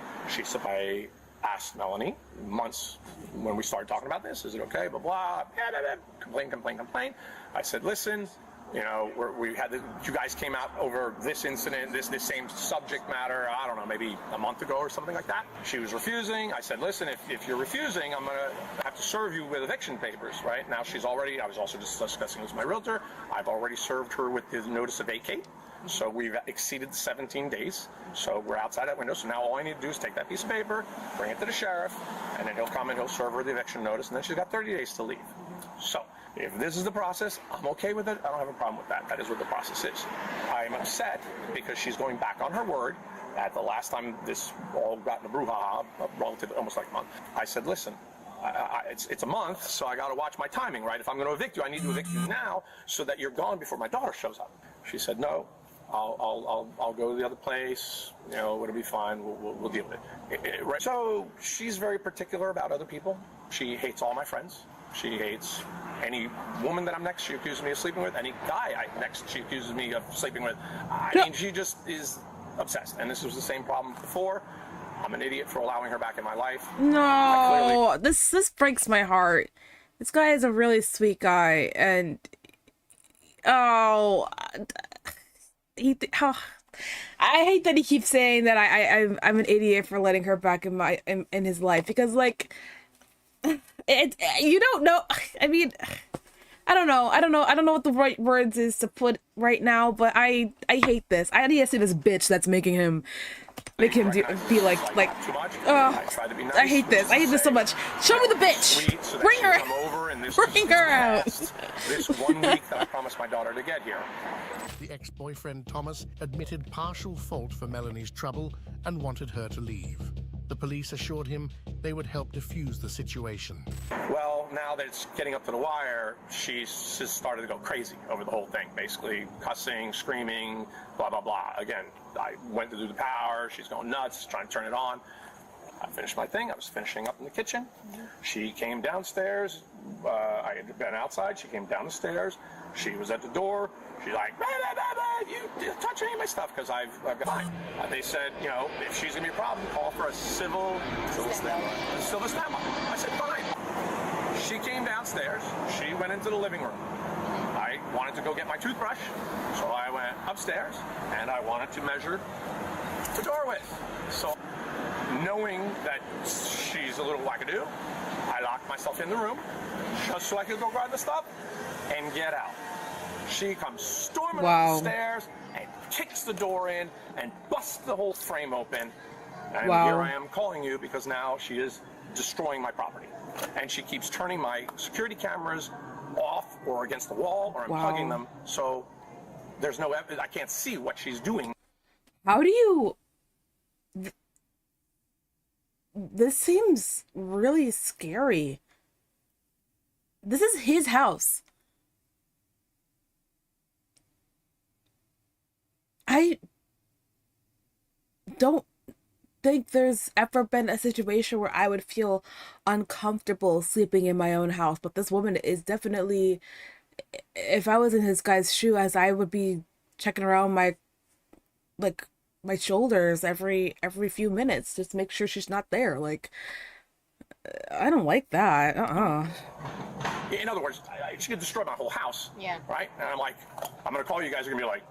I asked Melanie months when we started talking about this, is it okay, blah, blah, complain. I said, listen, you know, you guys came out over this incident, this same subject matter, I don't know, maybe a month ago or something like that. She was refusing. I said, listen, if you're refusing, I'm going to have to serve you with eviction papers, right? Now I was also just discussing this with my realtor. I've already served her with the notice of vacate. So we've exceeded 17 days. So we're outside that window. So now all I need to do is take that piece of paper, bring it to the sheriff, and then he'll come and he'll serve her the eviction notice, and then she's got 30 days to leave. So if this is the process, I'm okay with it. I don't have a problem with that. That is what the process is. I'm upset because she's going back on her word. At the last time this all got in a brouhaha, relative almost like a month, I said, listen, it's a month, so I got to watch my timing, right? If I'm going to evict you, I need to evict you now so that you're gone before my daughter shows up. She said, no, I'll go to the other place. You know, it'll be fine. We'll deal with it. Right. So she's very particular about other people. She hates all my friends. She hates any woman that I'm next. She accuses me of sleeping with. Any guy she accuses me of sleeping with. I mean, she just is obsessed. And this was the same problem before. I'm an idiot for allowing her back in my life. No, this breaks my heart. This guy is a really sweet guy, and I hate that he keeps saying that I'm an idiot for letting her back in his life, because like you don't know. I mean, I don't know what the right words is to put right now, but I hate this. I need to see this bitch that's making him be like I hate this. I hate this so much. Show me the bitch. Bring her. Bring her out. This 1 week that I promised my daughter to get here. The ex-boyfriend Thomas admitted partial fault for Melanie's trouble and wanted her to leave. The police assured him they would help defuse the situation. Well, now that it's getting up to the wire, she's just started to go crazy over the whole thing. Basically, cussing, screaming, blah, blah, blah. Again, I went to do the power. She's going nuts, trying to turn it on. I finished my thing. I was finishing up in the kitchen. She came downstairs. I had been outside. She came down the stairs. She was at the door. She's like, bah, bah, bah, bah, you touch any of my stuff, because I've got mine. They said, you know, if she's going to be a problem, call for a civil standby. I said, fine. She came downstairs. She went into the living room. I wanted to go get my toothbrush, so I went upstairs, and I wanted to measure the door width. So, knowing that she's a little wackadoo, I locked myself in the room just so I could go grab the stuff and get out. She comes storming up the stairs and kicks the door in and busts the whole frame open. And here I am calling you because now she is destroying my property. And she keeps turning my security cameras off or against the wall, or I'm plugging them, so there's no evidence. I can't see what she's doing. How do you... This seems really scary. This is his house. I don't think there's ever been a situation where I would feel uncomfortable sleeping in my own house, but this woman is definitely, if I was in his guy's shoe, as I would be checking around my shoulders every few minutes just to make sure she's not there. Like, I don't like that. In other words, she could destroy my whole house. Yeah. Right? And I'm like, I'm going to call you guys. You're going to be like,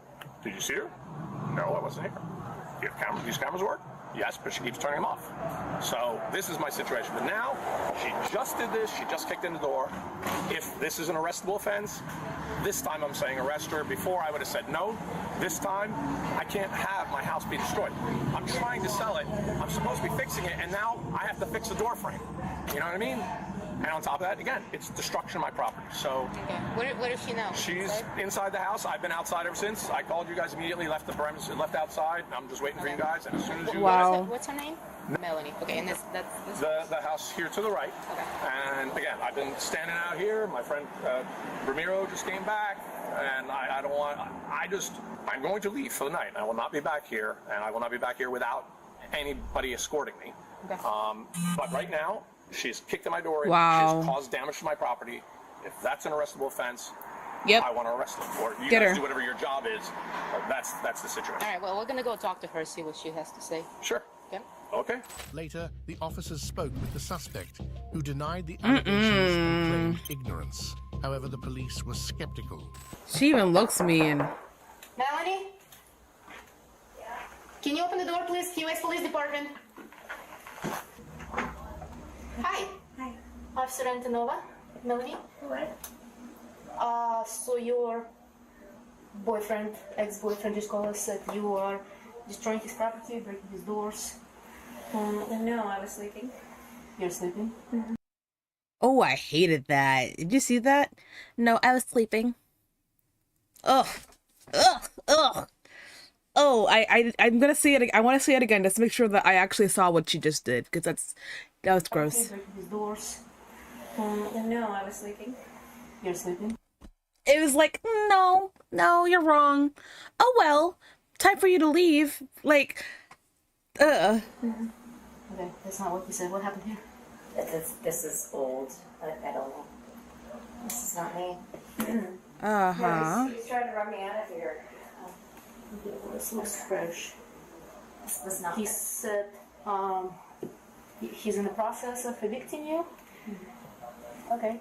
did you see her? No, I wasn't here. Do you have cameras? These cameras work? Yes, but she keeps turning them off. So this is my situation. But now, she just did this. She just kicked in the door. If this is an arrestable offense, this time I'm saying arrest her. Before I would have said no. This time, I can't have my house be destroyed. I'm trying to sell it. I'm supposed to be fixing it, and now I have to fix the door frame. You know what I mean? And on top of that, again, it's destruction of my property. So, okay. Where is she now? She's inside the house. I've been outside ever since. I called you guys immediately, left the premises, left outside. I'm just waiting for you guys. And as soon as you guys... What's her name? Melanie. Okay, and that's the house here to the right. Okay. And again, I've been standing out here. My friend Ramiro just came back, and I don't want... I'm going to leave for the night. I will not be back here, and I will not be back here without anybody escorting me. Okay. But right now, she's kicked in my door. Wow. She's caused damage to my property. If that's an arrestable offense, I want to arrest her. Or you guys do whatever your job is. That's the situation. All right, well, we're going to go talk to her, see what she has to say. Sure. Okay. Okay. Later, the officers spoke with the suspect, who denied the allegations and claimed ignorance. However, the police were skeptical. She even looks mean. Melanie? Can you open the door, please? QS Police Department. Hi. Hi. Officer Antonova. Melanie? What? So your boyfriend, ex-boyfriend just called us that you are destroying his property, breaking his doors. No, I was sleeping. You're sleeping? Mm-hmm. Oh, I hated that. Did you see that? No, I was sleeping. Ugh. Ugh. Ugh. Oh, I'm gonna see it. I want to see it again just to make sure that I actually saw what she just did, because that was gross. Breaking his doors. No, I was sleeping. You're sleeping? It was like, no, you're wrong. Oh well, time for you to leave. Like, Okay, that's not what you said. What happened here? This is old. I don't know. This is not me. Uh-huh. He's trying to run me out of here. This looks fresh. This was not. He said, he's in the process of evicting you? Okay.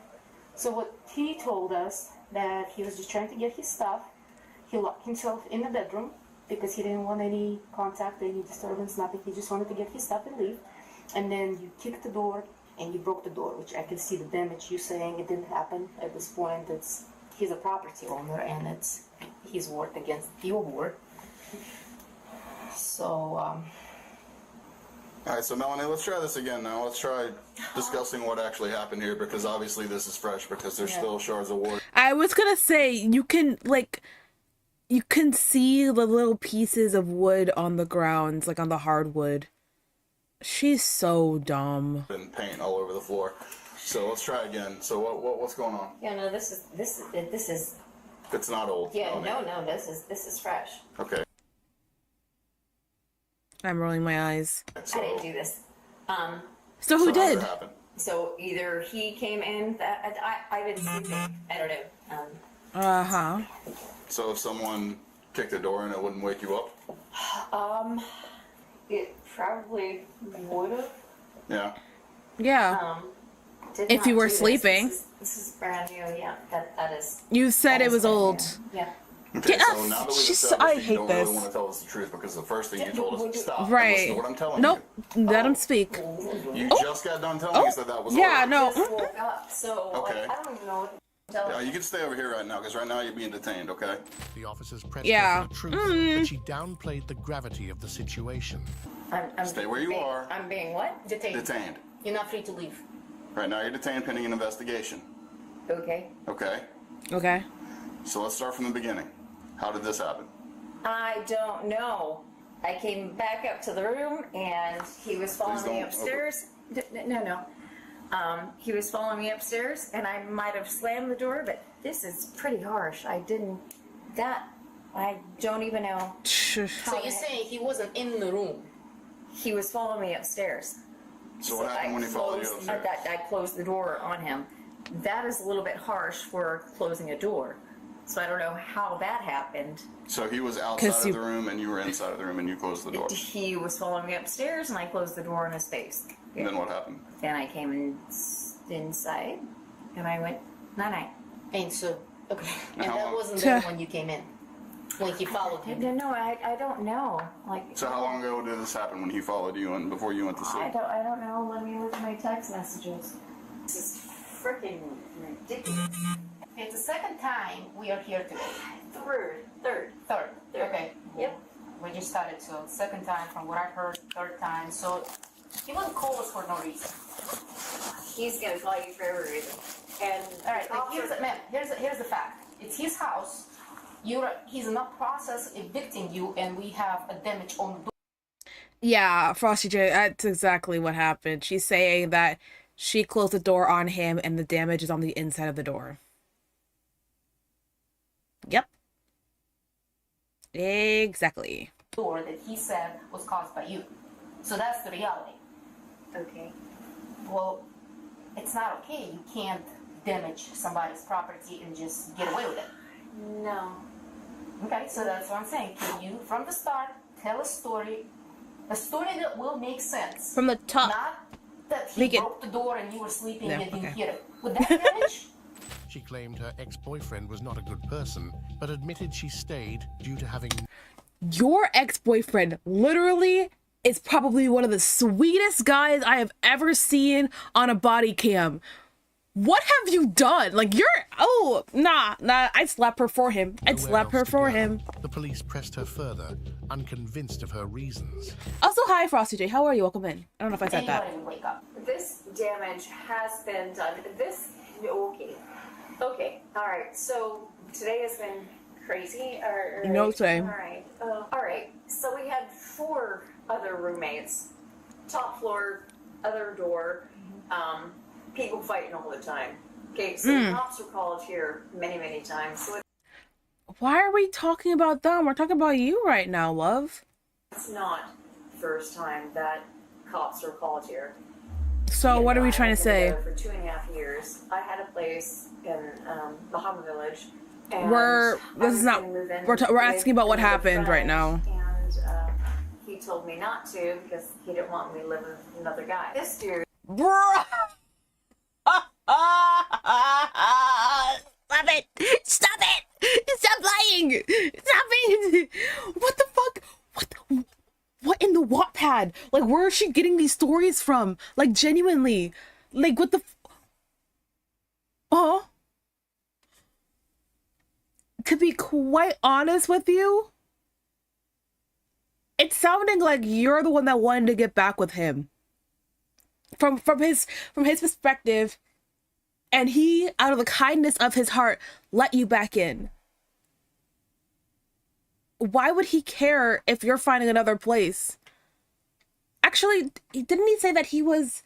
So what he told us, that he was just trying to get his stuff. He locked himself in the bedroom because he didn't want any contact, any disturbance, nothing. He just wanted to get his stuff and leave. And then you kicked the door and you broke the door, which I can see the damage. You saying it didn't happen at this point. He's a property owner and it's his word against your word. So, All right, so Melanie, let's try this again now. Let's try discussing what actually happened here, because obviously this is fresh, because there's still shards of wood. I was gonna say, you can see the little pieces of wood on the ground, like on the hardwood. She's so dumb. And paint all over the floor. So let's try again. So what's going on? Yeah, no, this is. It's not old. Yeah, Melanie. no, this is fresh. Okay. I'm rolling my eyes. I didn't do this. So who did? So either he came in. I've been sleeping. I don't know. Uh-huh. So if someone kicked the door in, it wouldn't wake you up? It probably would have. Yeah. Yeah. If you were sleeping. This is brand new. Yeah, that is. You said it was old. Yeah. Okay, Get so us. now that we've She's established I that hate you don't this. really want to tell us the truth, because the first thing you told us was stop. Right. Listen to what I'm telling Nope. Let him speak. You just got done telling us that was Yeah, old. no. Just woke up, so Okay. I don't even know what to tell Yeah, you can stay over here right now, because right now you're being detained, okay? The officers pressed Yeah. her for the truth, but she downplayed the gravity of the situation. I'm Stay where you are. I'm being what? Detained. You're not free to leave. Right now you're detained pending an investigation. Okay. Okay? Okay. So let's start from the beginning. How did this happen? I don't know. I came back up to the room and he was following me upstairs. No. He was following me upstairs and I might have slammed the door, but this is pretty harsh. I don't even know. So you're saying he wasn't in the room? He was following me upstairs. So what happened when he followed you upstairs? I closed the door on him. That is a little bit harsh for closing a door. So I don't know how that happened. So he was outside of the room and you were inside of the room and you closed the door. He was following me upstairs and I closed the door in his face. And then what happened? Then I came inside and I went, night. And so, okay. And how that long- wasn't there when you came in? When he followed him? No, I don't know. So how long ago did this happen when he followed you and before you went to sleep? I don't know. Let me look at my text messages. This is freaking ridiculous. It's the second time we are here today. Third. Okay. Yep. We just started, so second time from what I heard, third time. So he wouldn't call us for no reason. He's gonna call you for every reason. And all right, here's the fact. It's his house. He's in the process evicting you, and we have a damage on the door. Yeah, Frosty J, that's exactly what happened. She's saying that she closed the door on him and the damage is on the inside of the door. Yep. Exactly. Door that he said was caused by you. So that's the reality. Okay. Well, it's not okay. You can't damage somebody's property and just get away with it. No. Okay, so that's what I'm saying. Can you, from the start, tell a story that will make sense? From the top. Not that he broke the door and you were sleeping and didn't hear it. Would that damage? She claimed her ex-boyfriend was not a good person, but admitted she stayed due to having... Your ex-boyfriend literally is probably one of the sweetest guys I have ever seen on a body cam. What have you done? Like, nah, I'd slap her for him. I'd slap her for him. The police pressed her further, unconvinced of her reasons. Also, hi, Frosty J. How are you? Welcome in. I don't know if I said that. Anybody would wake up. This damage has been done. Okay. All right. So today has been crazy. Same. All right. So we had 4 other roommates. Top floor, other door. people fighting all the time. Okay, so the cops were called here many, many times. So Why are we talking about them? We're talking about you right now, love. it's not the first time that cops were called here. So what are we trying to say? For 2.5 years, I had a place in Bahama Village. And This is not. We're asking about what happened right now. And he told me not to because he didn't want me to live with another guy. This dude. Bruh. Stop it! Stop it! Stop lying! Stop it! What the fuck? What in the Wattpad? Like, where is she getting these stories from? Like, genuinely. Like, what the to be quite honest with you, it's sounding like you're the one that wanted to get back with him. From his perspective, and he, out of the kindness of his heart, let you back in. Why would he care if you're finding another place? Actually, didn't he say that he was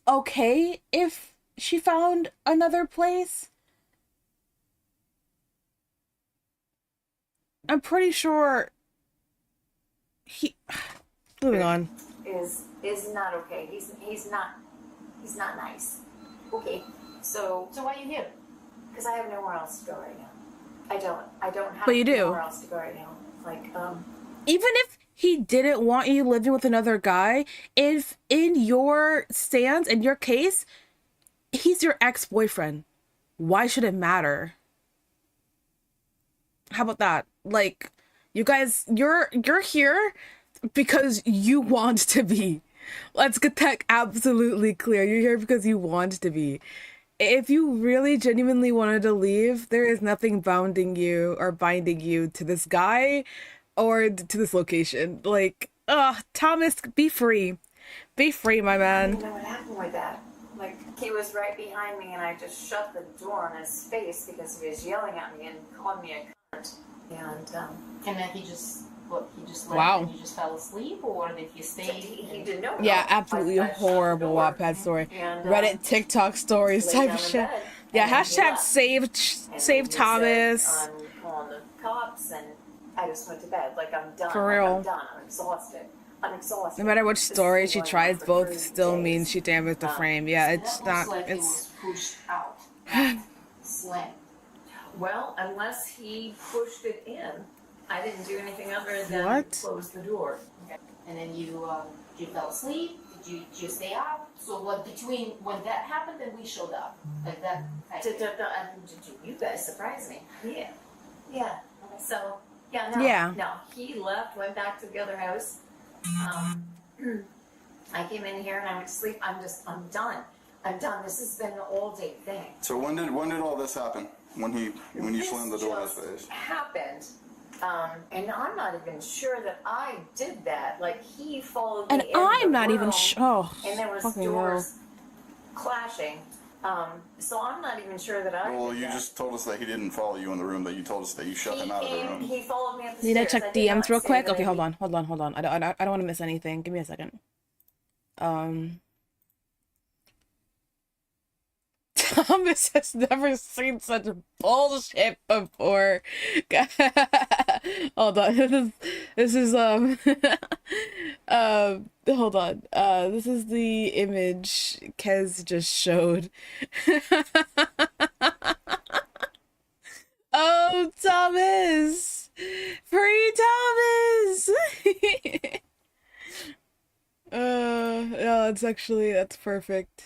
okay if she found another place? I'm pretty sure he... Moving on. Is not okay. He's not nice. Okay. So why are you here? Because I have nowhere else to go right now. I don't have But you do. nowhere else to go right now. Like even if he didn't want you living with another guy, if in your stance, in your case, he's your ex-boyfriend, why should it matter? How about that? Like, you guys, you're here because you want to be. Let's get that absolutely clear. You're here because you want to be. If you really genuinely wanted to leave, there is nothing bounding you or binding you to this guy or to this location. Like, Thomas, be free. Be free, my man. I don't know what happened with that. Like, he was right behind me and I just shut the door on his face because he was yelling at me and calling me a cunt. And then he just left Wow. and you just fell asleep, or did he stay? He didn't know. Yeah, absolutely horrible Wattpad story. Reddit, TikTok stories type of shit. Yeah, hashtag save Thomas. I'm calling the cops and I just went to bed. Like, I'm done. For real. I'm done. I'm exhausted. No matter which story she tries, both still means she damaged the frame. Yeah, it's not. Like It's. he was pushed out. Slam. Well, unless he pushed it in, I didn't do anything other than What? close the door. Okay. And then you fell asleep. Did you stay up? So what between when that happened and we showed up, like that? Did you guys surprise me? Yeah. Yeah. So yeah, no. Yeah. No. He left, went back to the other house. I came in here and I went to sleep. I'm done. I'm done. This has been an all-day thing. So when did all this happen? When you slammed the door in his face? Happened. And I'm not even sure that I did that. Like, he followed me And in I'm the not even room, sure. and there was Fucking doors clashing. So I'm not even sure that I Well, did you that. just told us that he didn't follow you in the room. That you told us that you shut him out of the room. He followed me up the Need I stairs. check I did not DMs real say quick? that Okay, I- hold on. I don't want to miss anything. Give me a second. Thomas has never seen such bullshit before. Hold on. This is hold on. This is the image Kez just showed. Oh, Thomas! Free Thomas! Yeah, that's perfect.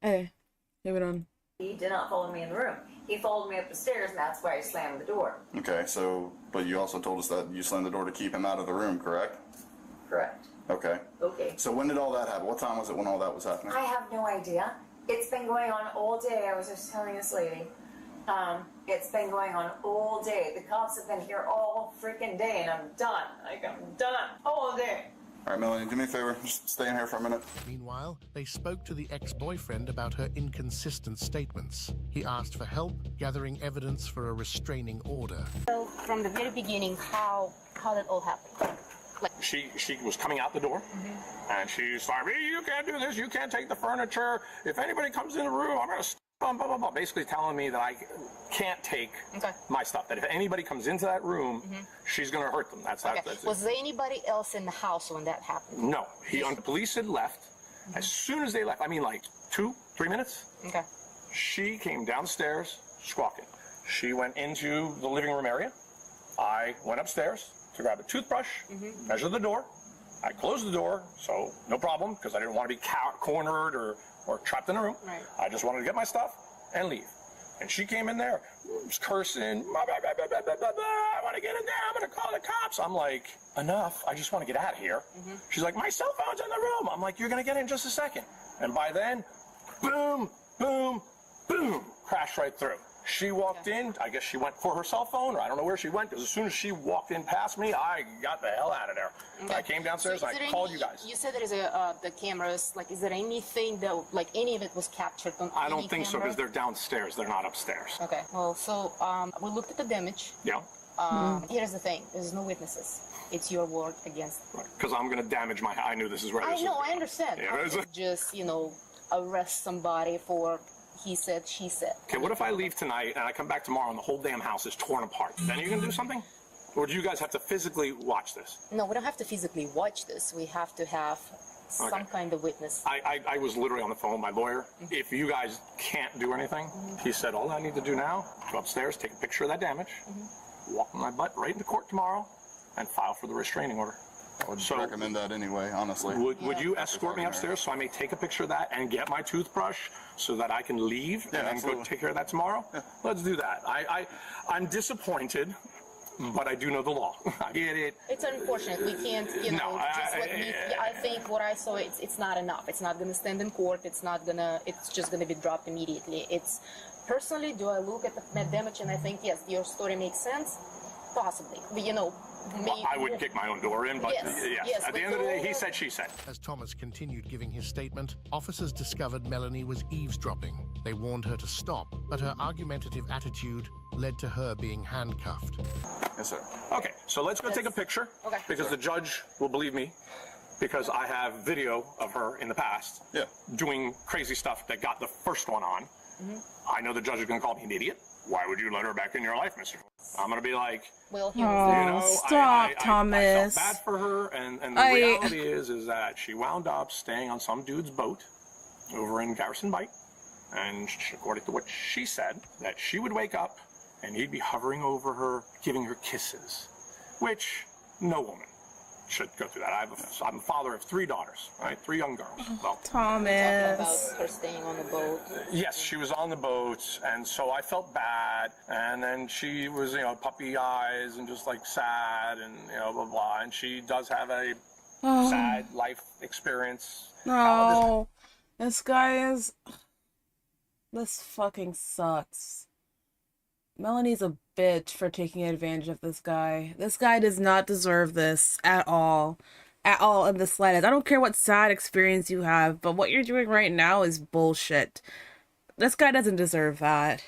Hey, leave it on. He did not follow me in the room. He followed me up the stairs, and that's why I slammed the door. Okay, so but you also told us that you slammed the door to keep him out of the room, correct? Correct. Okay. Okay. So when did all that happen? What time was it when all that was happening? I have no idea. It's been going on all day. I was just telling this lady. It's been going on all day. The cops have been here all freaking day, and I'm done. Like, I'm done all day. All right, Melanie, do me a favor. Just stay in here for a minute. Meanwhile, they spoke to the ex-boyfriend about her inconsistent statements. He asked for help, gathering evidence for a restraining order. So from the very beginning, how did all happen? She was coming out the door, and she's like, you can't do this, you can't take the furniture. If anybody comes in the room, I'm going to blah, blah, blah. Basically telling me that I can't take my stuff. That if anybody comes into that room, she's going to hurt them. That's Was there anybody else in the house when that happened? No. The police had left. As soon as they left, I mean like 2-3 minutes, she came downstairs squawking. She went into the living room area. I went upstairs to grab a toothbrush, measure the door. I closed the door, so no problem, because I didn't want to be cornered or trapped in a room. Right. I just wanted to get my stuff and leave. And she came in there, was cursing, blah, blah, blah, blah, blah, blah, blah, I want to get in there, I'm going to call the cops. I'm like, enough, I just want to get out of here. She's like, my cell phone's in the room. I'm like, you're going to get in just a second. And by then, boom, boom, boom, crashed right through. She walked in, I guess she went for her cell phone, or I don't know where she went, because as soon as she walked in past me, I got the hell out of there. I came downstairs, So I called you guys. You said there is the cameras, like, is there anything that, like, any of it was captured on I don't any think so, camera? because they're downstairs, they're not upstairs. Okay, well, so we looked at the damage. Yeah. Here's the thing, there's no witnesses. It's your word against. Because I'm going to damage my, I knew this is where I this know, was I understand. Yeah, I it's would just, arrest somebody for he said, she said. Okay, what if I leave tonight and I come back tomorrow and the whole damn house is torn apart? Then you can do something? Or do you guys have to physically watch this? No, we don't have to physically watch this. We have to have some kind of witness. I was literally on the phone with my lawyer. If you guys can't do anything, he said, all I need to do now, go upstairs, take a picture of that damage, walk my butt right into court tomorrow, and file for the restraining order. I would recommend that anyway, honestly. Would you escort me upstairs so I may take a picture of that and get my toothbrush so that I can leave and then go take care of that tomorrow? Yeah. Let's do that. I'm disappointed, but I do know the law. I get it. It's unfortunate. We can't, I think what I saw, it's not enough. It's not going to stand in court. It's just going to be dropped immediately. Personally, do I look at the damage and I think, yes, your story makes sense? Possibly. But, I wouldn't kick my own door in, but yes. At the end of the day, he said, she said. As Thomas continued giving his statement, officers discovered Melanie was eavesdropping. They warned her to stop, but her argumentative attitude led to her being handcuffed. Yes, sir. Okay, so let's go take a picture, because the judge will believe me, because I have video of her in the past doing crazy stuff that got the first one on. I know the judge is going to call me an idiot. Why would you let her back in your life, Mr. I'm going to be like, well, stop, Thomas. I felt bad for her, and the reality is that she wound up staying on some dude's boat over in Garrison Bight, and according to what she said, that she would wake up and he'd be hovering over her, giving her kisses, which no woman should go through that. I'm a father of 3 daughters, right? 3 young girls. Well, Thomas. About her staying on the boat. Yes, she was on the boat, and so I felt bad. And then she was, puppy eyes and just like sad and blah blah. And she does have a sad life experience. No, this fucking sucks. Melanie's a bitch for taking advantage of this guy. This guy does not deserve this at all. At all in the slightest. I don't care what sad experience you have, but what you're doing right now is bullshit. This guy doesn't deserve that.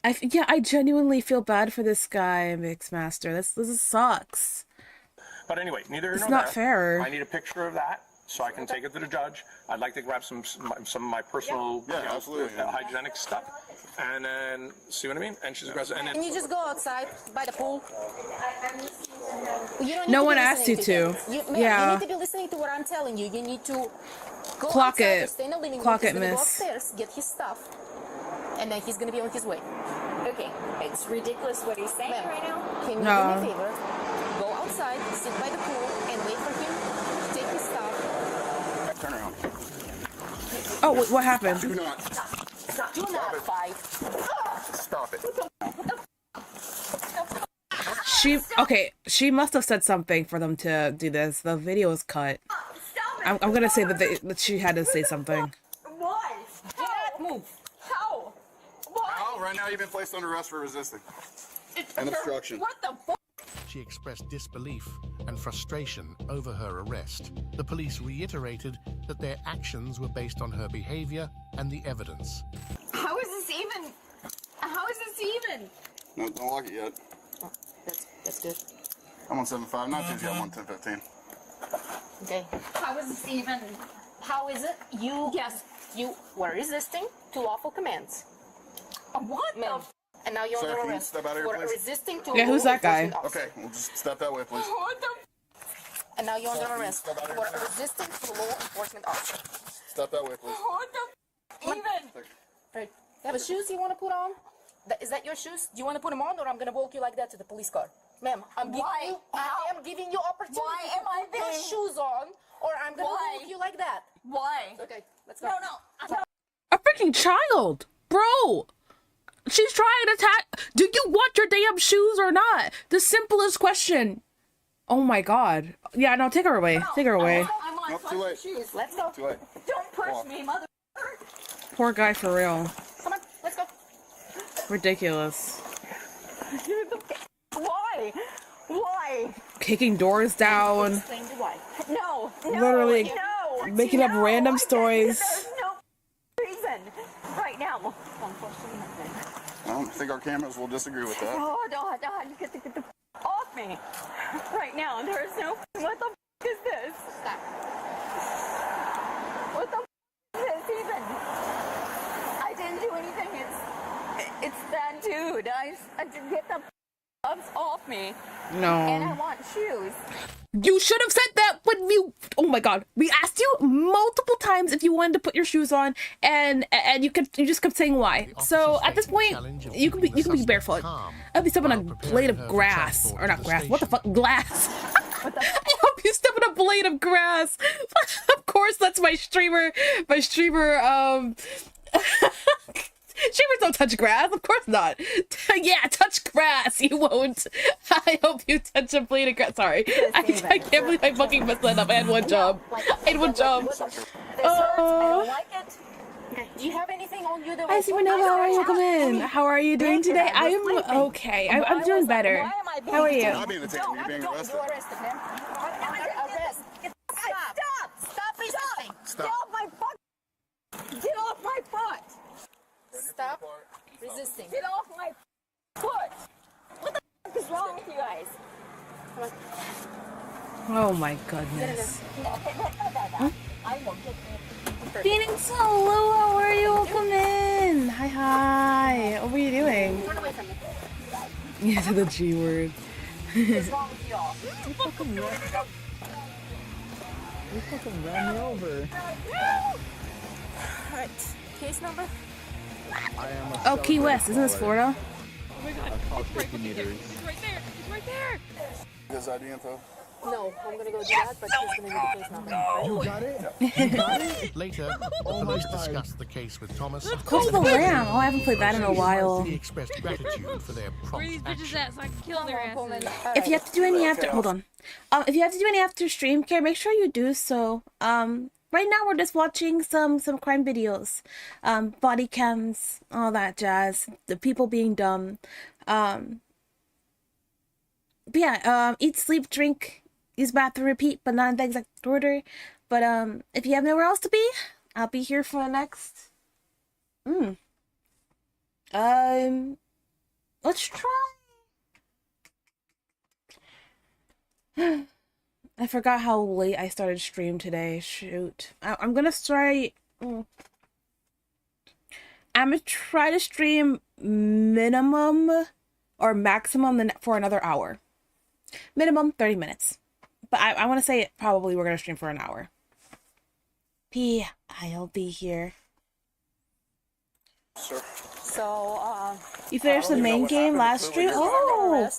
I genuinely feel bad for this guy, Mixmaster. This sucks. But anyway, neither it's nor not there. fair. I need a picture of that so I can take it to the judge. I'd like to grab some of my personal hygienic stuff. And then, see what I mean? And she's aggressive. And then, can you just go outside by the pool? No one asked you to. You need to be listening to what I'm telling you. You need to go outside, stay in the living room. Clock it, He's miss. Go upstairs, get his stuff, and then he's gonna be on his way. Okay, it's ridiculous what he's saying right now. Can you do me a favor? Go outside, sit by the pool, and wait for him to take his stuff. Turn around. Oh, what happened? Do not. Do not fight. Stop it. She must have said something for them to do this. The video is cut. I'm gonna say that she had to say something. Why? Do not move. How? Why? How? Right now you've been placed under arrest for resisting. And obstruction. What the fuck? She expressed disbelief and frustration over her arrest. The police reiterated that their actions were based on her behavior and the evidence. How is this even? How is this even? No, don't lock it yet. Oh, that's good. I'm on 7.5. Not too. I'm on 10.15. Okay. How is this even? How is it? You you were resisting to lawful commands. What? Ma'am. And now you're Sir, under can you arrest step out of here, for please? resisting to Yeah, who's law that guy? enforcement officer. Okay, we'll just step that way, please. And now you're under Sir, can you arrest step out of for here, please? resisting to law enforcement officer. Step that way, please. Even. Right. You have a shoes you want to put on? Is that your shoes? Do you want to put them on, or I'm gonna walk you like that to the police car? Ma'am, I am giving you opportunity to put your shoes on, or I'm gonna walk you like that. Why? Okay, let's go. No. A freaking child, bro. She's trying to attack. Do you want your damn shoes or not? The simplest question. Oh my god. Yeah, no, take her away. Take her away. I'm on Nope, too late. shoes. Let's go. Too late. Don't push Walk. me, mother. Poor guy for real. Come on, let's go. Ridiculous. Why? Why? Kicking doors down. Explain to why. No. Literally making up random stories. There's no reason. Right now. I think our cameras will disagree with that. Oh, God, get the off me. Right now, there is no. What the is this? Stop. What the is this even? I didn't do anything. It's that dude. I get the gloves off me. No. And I want shoes. You should have said that when you. Oh my god, we asked you multiple times if you wanted to put your shoes on, and you just kept saying why. So at this point, you can be barefoot. I'll be stepping on a blade of grass, or not grass. What the fuck, glass. I hope you step on a blade of grass. Of course, that's my streamer. Streamers don't touch grass, of course not. Yeah, touch grass, you won't. I hope you touch a blade of grass. Sorry, I can't believe I fucking messed that up. I had one job. I had one job. Do you have anything on you that Hi, Supernova. How are you? Welcome in. How are you doing today? I am okay. I'm doing better. How are you? I'm being detained. You're being arrested. Stop resisting. Stop. Get off my foot. Stop resisting. Get off my foot. What the f is wrong with you guys? Come on. Oh my goodness. I will get you. Phoenix, hello. How are you? Welcome in. Hi. What are you doing? Turn away from me. Yeah, to the G word. What's wrong with y'all? You fucking ran me over. Alright. Case number? Oh, Key West. Isn't this Florida? Oh my god. It's right there. It's right there. His ID info. No, I'm gonna go do that, but he's gonna need the case number. You got it? Later, police discussed the case with Thomas. Call the Lamb. Oh, I haven't played that in a while. He expressed gratitude for their prompt Where are these bitches at so I can kill their asses? If you have to do any after, hold on. If you have to do any after stream care, make sure you do so. Right now we're just watching some crime videos, body cams, all that jazz. The people being dumb. But yeah. Eat, sleep, drink, use bathroom, repeat, but not in the exact order. But if you have nowhere else to be, I'll be here for the next. Let's try. I forgot how late I started stream today. Shoot. I'm gonna try. I'm gonna try to stream minimum or maximum for another hour. Minimum 30 minutes. But I want to say it probably we're gonna stream for an hour. I'll be here. Sure. So, you finished the main game last stream? Oh!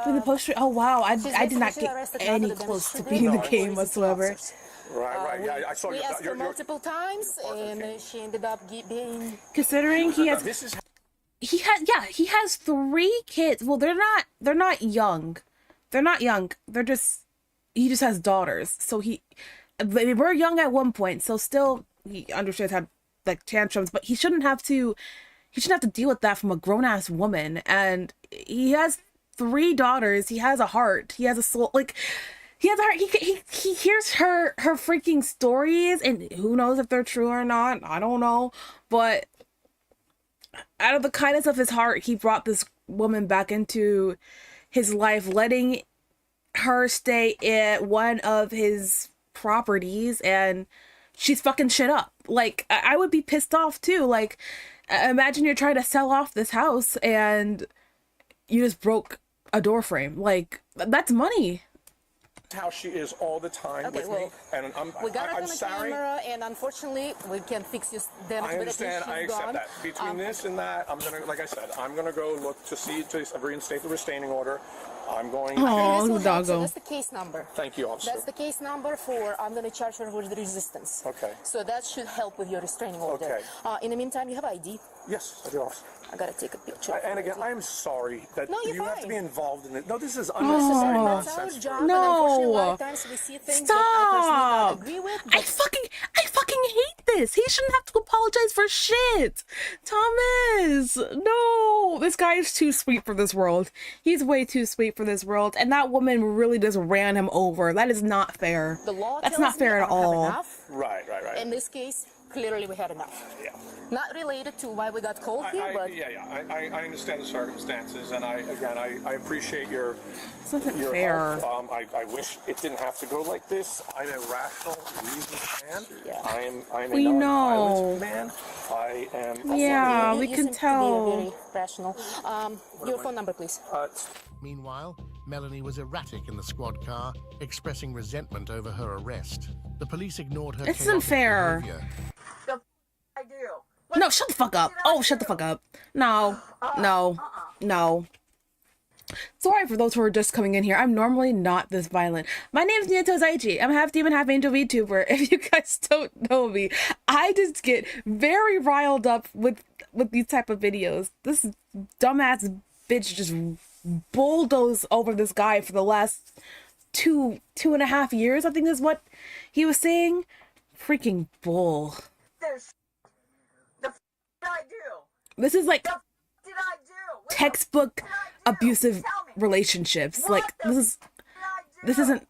Doing the post stream? Oh wow, I did not get any close to beating the game whatsoever. Right. Yeah, I saw we asked her your multiple times, and she ended up being. Considering he has, he has 3 kids. Well, they're not young. They're not young. He just has daughters. So they were young at one point. So still, he understands how like tantrums, but he shouldn't have to deal with that from a grown-ass woman. And he has 3 daughters. He has a heart. He has a soul. Like, he has a heart. He hears her freaking stories, and who knows if they're true or not. I don't know. But out of the kindness of his heart, he brought this woman back into his life, letting her stay at one of his properties and she's fucking shit up. Like, I would be pissed off too. Like, imagine you're trying to sell off this house and you just broke a door frame. Like, that's money. How she is all the time with me, and we got it I'm on the sorry. camera, and unfortunately, we can't fix this damage. I understand. But I accept gone. that. Between this and that, I'm gonna, like I said, I'm gonna go look to see to reinstate the restraining order. I'm going. Oh, doggo. So that's the case number. Thank you, officer. That's the case number for I'm going to charge her with resistance. Okay. So that should help with your restraining order. Okay. In the meantime, you have ID. Yes, I do, officer. I gotta take a picture. And again, I'm sorry that No, you you're have to fine. be involved in it. No, this is unnecessary That's our nonsense. job. And unfortunately, a lot of No. times we see things Stop. that I personally don't agree with. I fucking hate this. He shouldn't have to apologize for shit. Thomas, no. This guy is too sweet for this world. He's way too sweet for this world. And that woman really just ran him over. That is not fair. The law That's tells not fair me at I don't have all. enough. Right. In this case, clearly we had enough. Yeah. Not related to why we got called here, but I understand the circumstances, and I appreciate your This isn't your fair. help. I wish it didn't have to go like this. I'm a rational, reasonable man. Yeah. I'm We a know. non-violent man. I am. Yeah, we you can seem to be tell. very rational. Your phone number, please. Meanwhile, Melanie was erratic in the squad car, expressing resentment over her arrest. The police ignored her This isn't chaotic fair. behavior. I do. No, shut the fuck up. Oh, shut the fuck up. No, no. Sorry for those who are just coming in here. I'm normally not this violent. My name is Nia Tozaichi. I'm half demon, half angel VTuber. If you guys don't know me, I just get very riled up with these type of videos. This dumbass bitch just bulldozed over this guy for the last two and a half years. I think is what he was saying. Freaking bull. This is like textbook abusive relationships. Like this isn't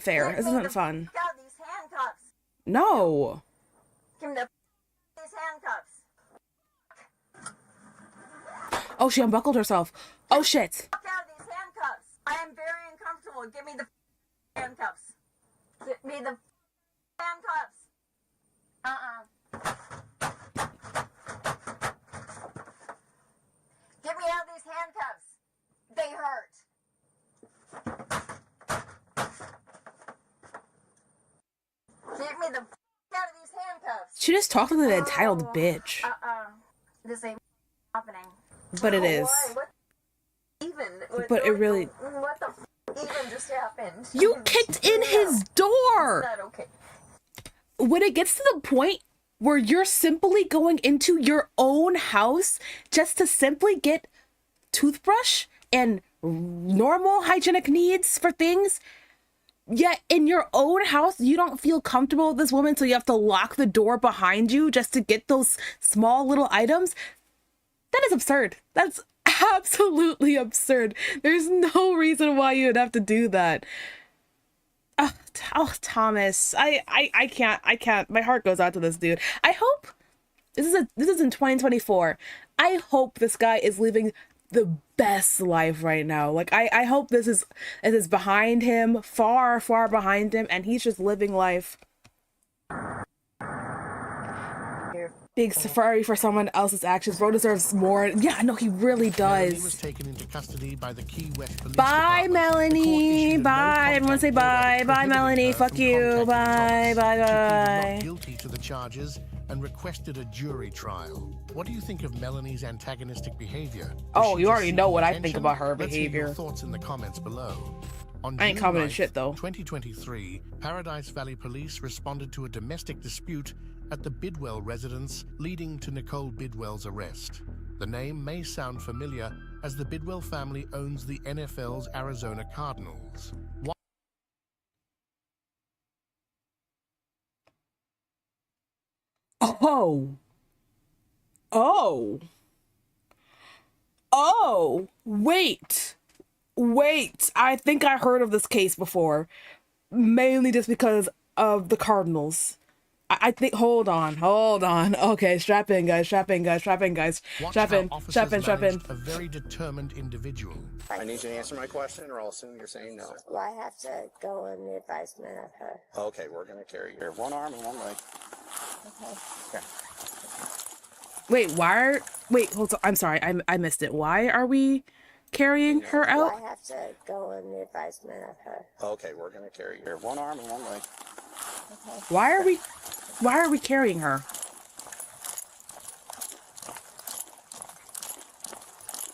fair. This isn't fun. No. Give me these handcuffs. Oh, she unbuckled herself. Oh shit. Out of these handcuffs. I am very uncomfortable. Give me the handcuffs. Give me the handcuffs. Get me out of these handcuffs. They hurt. Get me the out of these handcuffs. She just talked like an entitled bitch. This ain't happening. But it is. But it really. What the even just happened? You kicked in his door. That's not okay. When it gets to the point where you're simply going into your own house just to simply get toothbrush and normal hygienic needs for things, yet in your own house you don't feel comfortable with this woman, so you have to lock the door behind you just to get those small little items, that is absurd. That's absolutely absurd. There's no reason why you would have to do that. Oh, Thomas, I can't. My heart goes out to this dude. I hope this is in 2024. I hope this guy is living the best life right now. Like I hope this is behind him, far behind him, and he's just living life. Big safari for someone else's actions. Bro deserves more. Yeah, no, he really Melanie does. was taken into custody by the Key West Police Bye, Department. Melanie. The court issued a Bye. Everyone say bye. Bye, Melanie. Fuck you. Bye. Bye. She pleaded Bye. not guilty to the charges and requested a jury trial. What do you think of Melanie's antagonistic behavior? Oh, you already know what I think about her Let's hear behavior. your thoughts in the comments below. On I ain't June commenting 9th, shit, though. 2023, Paradise Valley Police responded to a domestic dispute at the Bidwell residence, leading to Nicole Bidwell's arrest. The name may sound familiar, as the Bidwell family owns the NFL's Arizona Cardinals. Oh, wait. I think I heard of this case before, mainly just because of the Cardinals. I think, hold on. Okay, strap in, guys. Strap in. Strap in. A very determined individual. I need you to answer my question, or I'll assume you're saying no. Well, I have to go in the advisement of her. Okay, we're going to carry your one arm and one leg. Okay. Wait, hold on. I'm sorry. I missed it. Why are we carrying her out? Well, I have to go in the advisement of her. Okay, we're going to carry your one arm and one leg. Okay. Why are we carrying her?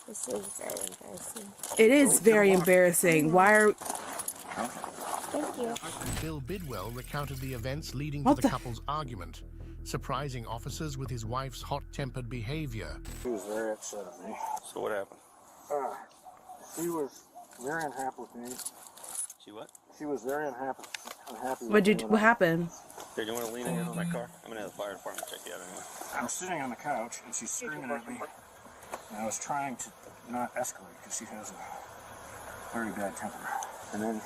This is very embarrassing. It is very embarrassing. Why are... Thank you. Bill Bidwell recounted the events leading What to the couple's argument, surprising officers with his wife's hot-tempered behavior. She was very upset at me. So what happened? She was very unhappy with me. She what? She was very unhappy What happened? Here, do you want to lean in on my car? I'm going to have the fire department check you out anyway. I was sitting on the couch and she's screaming at me. And I was trying to not escalate because she has a very bad temper. And then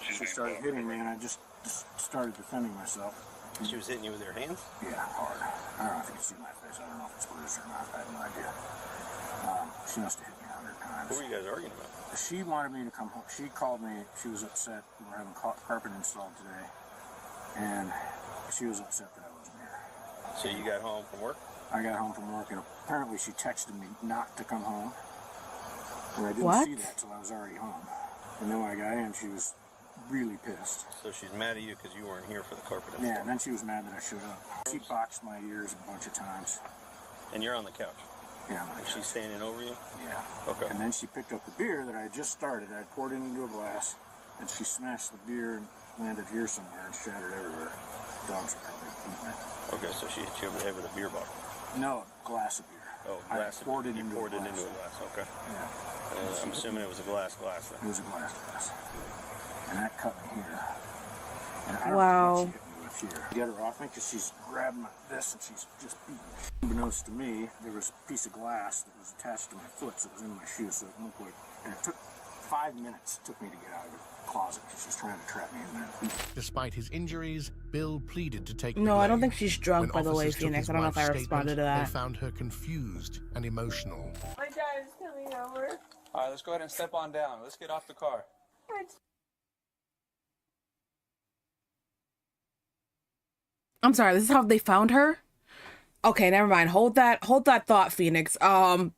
she started hitting me and I just started defending myself. She was hitting you with her hands? Yeah, hard. I don't know if you can see my face. I don't know if it's bruised or not. I have no idea. She must have hit me 100 times. What were you guys arguing about? She wanted me to come home. She called me. She was upset. We were having carpet installed today. And she was upset that I wasn't here. So you got home from work? I got home from work, and apparently she texted me not to come home. And I didn't What? see that till I was already home. And then when I got in, she was really pissed. So she's mad at you because you weren't here for the carpet install. Yeah, and then she was mad that I showed up. She boxed my ears a bunch of times. And you're on the couch? Yeah. Is she standing over you? Yeah. Okay. And then she picked up the beer that I had just started. I poured it into a glass, and she smashed the beer and landed here somewhere and shattered everywhere. Dogs are probably eating it. Okay, so she hit you over the head with a beer bottle? No, a glass of beer. Oh, glass. I poured it into poured a it glass. into a glass. Okay. Yeah. I'm assuming it was a glass then. It was a glass. And that cut me here. And I don't Wow. know what she hit me with here. Get her off me because she's grabbing this and she's just beating me. Unbeknownst to me, there was a piece of glass that was attached to my foot, so it was in my shoe, so it looked like... And it took 5 minutes, it took me to get out of the closet because she was trying to trap me in there. Despite his injuries, Bill pleaded to take No, the I don't blame. think she's drunk, When by the way, officers took Phoenix. his I don't know if I wife's responded to statement, that. They found her confused and emotional. My dad is coming over. All right, let's go ahead and step on down. Let's get off the car. I'm sorry, this is how they found her? Okay, never mind. Hold that thought, Phoenix. Hold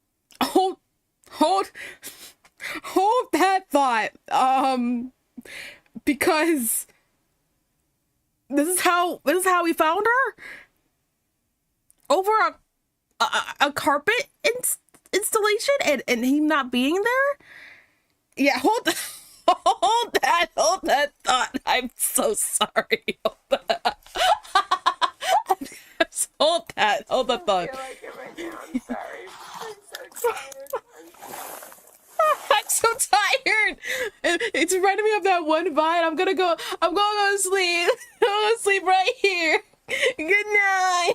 that thought. Because this is how we found her? Over a carpet installation and him not being there? Yeah, hold that thought. I'm so sorry. Hold that thought. I feel like it right now. I'm sorry. I'm so tired. I'm so tired. It's reminding me of that one Vine. I'm gonna go to sleep. I'm gonna sleep right here. Good night.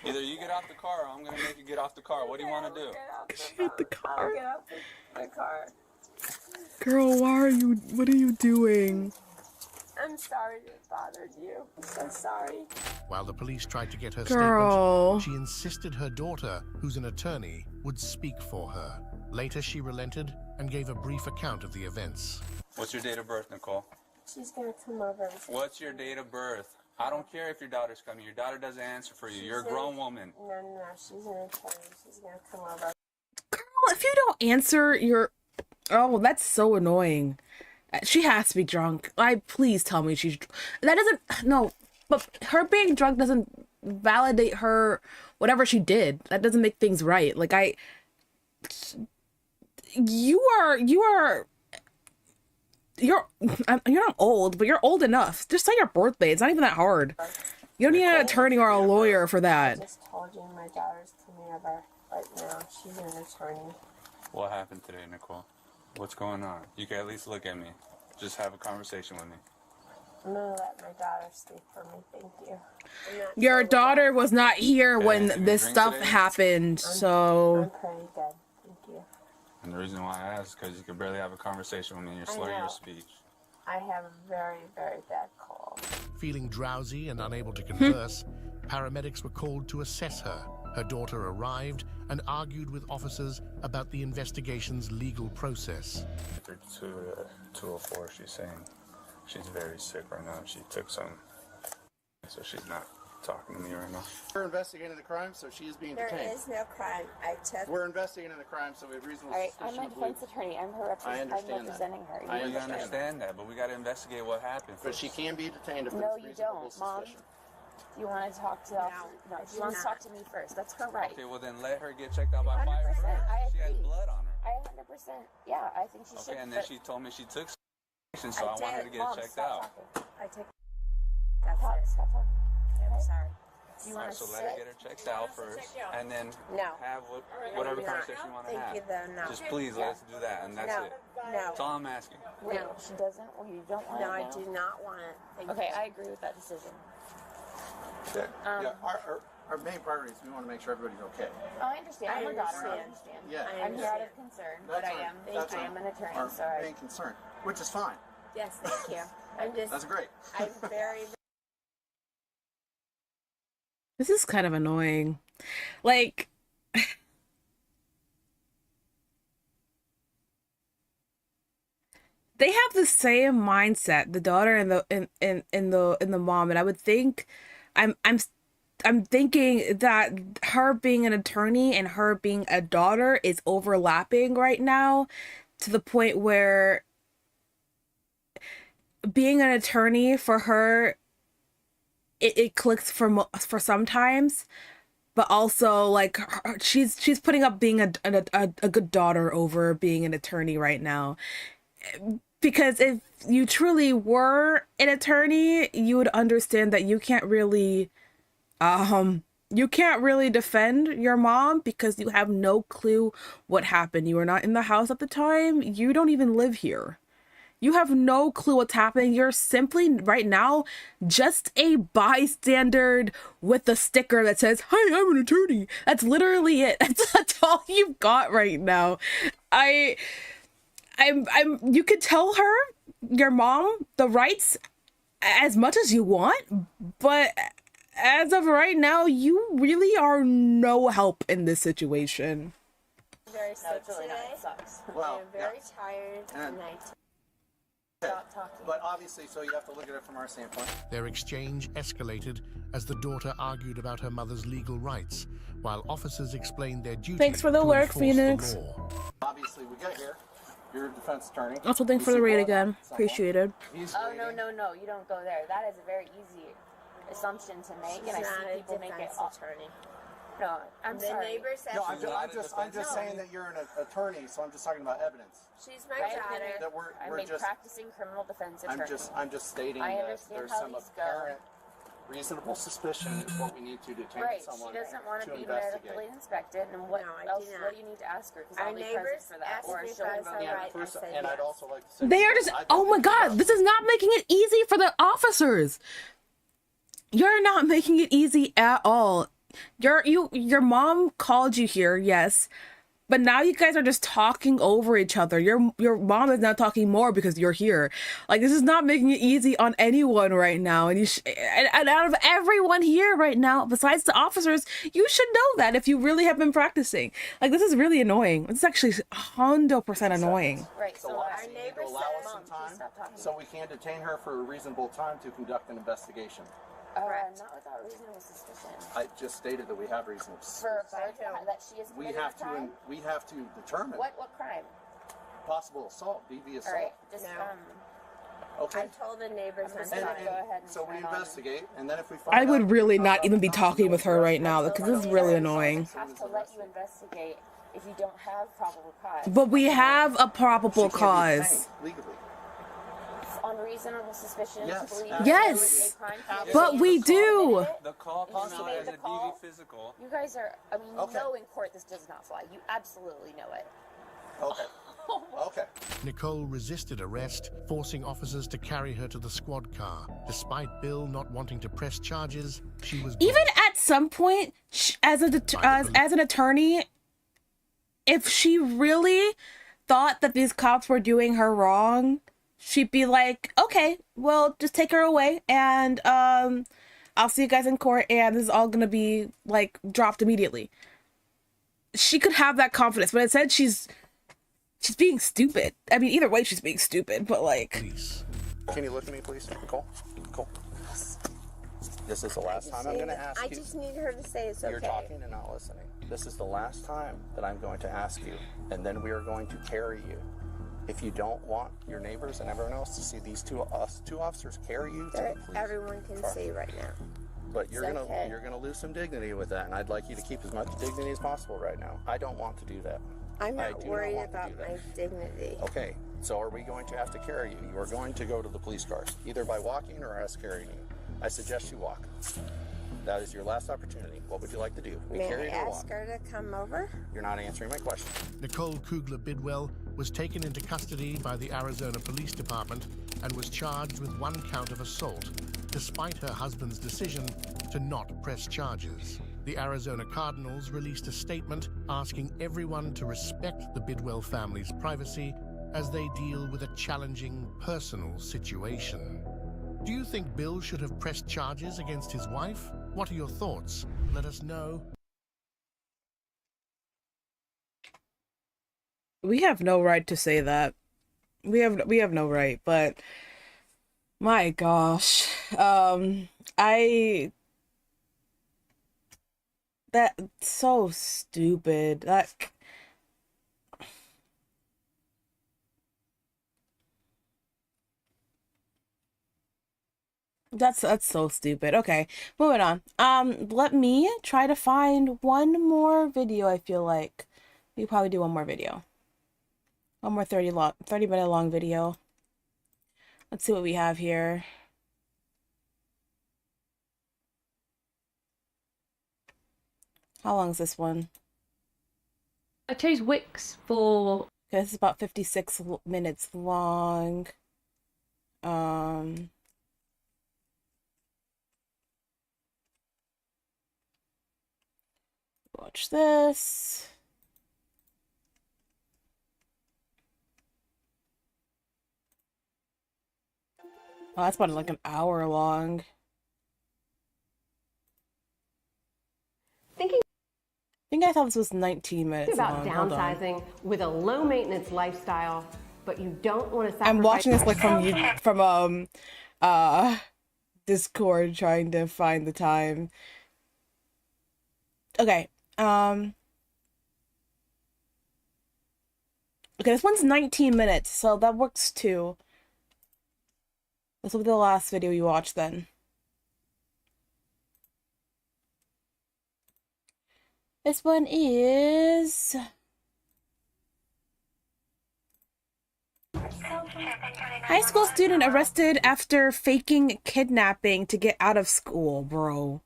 Either you get off the car or I'm going to make you get off the car. What do you want to do? Get off the car. I'll get off the car. Girl, what are you doing? I'm sorry it bothered you. I'm so sorry. While the police tried to get her Girl. statement, she insisted her daughter, who's an attorney, would speak for her. Later, she relented and gave a brief account of the events. What's your date of birth, Nicole? She's gonna come over. What's your date of birth? I don't care if your daughter's coming. Your daughter doesn't answer for you. You're a grown woman. No. She's an attorney. She's gonna come over. Girl, if you don't answer your... Oh, that's so annoying. She has to be drunk. Please tell me she's... That doesn't... No, but her being drunk doesn't validate her... Whatever she did. That doesn't make things right. Like, You're not old, but you're old enough. Just say your birthday. It's not even that hard. You don't need an attorney or a lawyer for I that. just told you my daughter's coming over right now. She's an attorney. What happened today, Nicole? What's going on? You can at least look at me. Just have a conversation with me. I'm gonna let my daughter speak for me. Thank you. Your daughter was not here when this drink stuff today? happened, so... I'm pretty good. Thank you. And the reason why I asked is because you can barely have a conversation with me and you're slurring know. your speech. I have a very, very bad cold. Feeling drowsy and unable to converse, paramedics were called to assess her. Her daughter arrived and argued with officers about the investigation's legal process. To 204, she's saying she's very sick right now. She took some, so she's not talking to me right now. We're investigating the crime, so she is being There detained. is no crime. I took. We're investigating the crime, so we have reasonable All right, suspicion. I'm a defense attorney. I'm her I I'm understand representing that. her. I We understand that, but we got to investigate what happened. But she can be detained if No, there's you reasonable don't, Mom. suspicion. You want to talk to no, she wants to talk to me first. That's her right. Okay, well then let her get checked out by 100%. fire first. I She has agree. blood on her. I 100%. Yeah, I think she should. Okay, and then she told me she took some, so I want her to get Mom, checked stop out. talking. I take. Stop talking. I'm sorry. Do you All want right, to so let her get her checked out first, and then No. have whatever conversation you want to Thank have. you, though, no. Just please let us do that, and that's No. it. No. That's all I'm asking. Wait, she doesn't? Or you don't want No, it I now? do not want it. Thank Okay, you. I agree with that decision. Yeah, our main priority is we want to make sure everybody's okay. Oh, I understand. I'm her daughter. I understand. understand. Yeah. I'm here out of concern, but I am an attorney, our so I. main concern, which is fine. Yes, thank you. I'm just. That's great. I'm very. This is kind of annoying. Like, they have the same mindset, the daughter and the mom, and I would think I'm thinking that her being an attorney and her being a daughter is overlapping right now to the point where being an attorney for her it clicks for sometimes, but also like she's putting up being a good daughter over being an attorney right now. Because if you truly were an attorney, you would understand that you can't really defend your mom because you have no clue what happened. You were not in the house at the time. You don't even live here. You have no clue what's happening. You're simply right now just a bystander with a sticker that says, "Hi, I'm an attorney." That's literally it. That's all you've got right now. You could tell her, your mom, the rights as much as you want, but as of right now, you really are no help in this situation. I'm very sick really today. not. It sucks. Well, I'm very tired And- tonight. Stop talking. But obviously, so you have to look at it from our standpoint. Their exchange escalated as the daughter argued about her mother's legal rights, while officers explained their duty. Thanks for the to work, enforce Phoenix. the law. Obviously, we get here. You're a defense attorney. Also, thanks for the raid again. Appreciated. Oh, no, you don't go there. That is a very easy assumption to make, She's and I not see a people make it defense up. attorney. No, I'm The sorry. neighbor said No, she's I'm just saying that you're an attorney, so I'm just talking about evidence. She's my I've been daughter. here. That we're I'm a just- practicing criminal defense attorney. I'm just stating I that understand there's how some these go. apparent reasonable suspicion is what we need to detain Right, someone she doesn't want to to be investigate. medically inspected, and what No, I else? do What not. do you need to ask her? Because Our I'll be neighbors present for that, asked or me if she'll I was revoke all it. right. First, I said and I'd yes. also like to say They are just, I've oh been my to god, this is not making it easy for the officers. You're not making it easy at all. Your mom called you here, yes, but now you guys are just talking over each other. Your mom is now talking more because you're here. Like, this is not making it easy on anyone right now. And and out of everyone here right now, besides the officers, you should know that if you really have been practicing. Like, this is really annoying. This is actually 100% annoying. Right. So So our our neighbor neighbor allow said, us some "Mom, time please stop talking." so we can detain her for a reasonable time to conduct an investigation. Not without reasonable suspicion. I just stated that we have reasonable suspicion. For that she is We committed have a crime. we have to determine What crime? possible assault, devious All assault. right. Just No. Okay. I told the neighbors I'm And- sorry. go ahead and So we turn on. investigate, and then if we find I would out- really not even be talking with her right now because this is really annoying. I have to let you investigate if you don't have probable cause. But we have a probable She can't be cause. detained legally. On reasonable suspicion Yes, to believe Yes. a crime. But we do. The call came If you out made as the a call- DV physical. You guys are, I mean, you Okay. know in court this does not fly. You absolutely know it. Okay. Okay. Nicole resisted arrest, forcing officers to carry her to the squad car. Despite Bill not wanting to press charges, she was Even at some point, as an attorney, if she really thought that these cops were doing her wrong, she'd be like, okay, well, just take her away, and I'll see you guys in court, and this is all gonna be like dropped immediately. She could have that confidence, but instead she's being stupid. I mean, either way, she's being stupid, but like. Please. Can you look at me, please, Nicole? Nicole. This is the last time I'm going to ask you. I just need her to say it's okay. You're talking and not listening. This is the last time that I'm going to ask you, and then we are going to carry you. If you don't want your neighbors and everyone else to see these two officers carry you to the police. Everyone can see right now. But you're gonna lose some dignity with that, and I'd like you to keep as much dignity as possible right now. I don't want to do that. I'm not worried about my dignity. Okay, so are we going to have to carry you? You are going to go to the police cars, either by walking or us carrying you. I suggest you walk. That is your last opportunity. What would you like to do? We May carry I you or ask walk? her to come over? You're not answering my question. Nicole Kugler-Bidwell was taken into custody by the Arizona Police Department and was charged with 1 count of assault, despite her husband's decision to not press charges. The Arizona Cardinals released a statement asking everyone to respect the Bidwell family's privacy as they deal with a challenging personal situation. Do you think Bill should have pressed charges against his wife? What are your thoughts? Let us know. We have no right to say that. We have no right, but my gosh. That's so stupid. That's so stupid. Okay, moving on. Let me try to find one more video. I feel like we probably do one more video. One more 30-minute long video. Let's see what we have here. How long is this one? I chose Wix for... Okay, this is about 56 minutes long. Watch this. Oh, that's about like an hour long. Thinking I think I thought this was 19 minutes about long. Hold on. downsizing with a low maintenance lifestyle, but you don't want to sacrifice. I'm watching this like from Discord, trying to find the time. Okay. Okay, this one's 19 minutes, so that works too. This will be the last video you watch then. This one is... High school student arrested after faking kidnapping to get out of school, bro.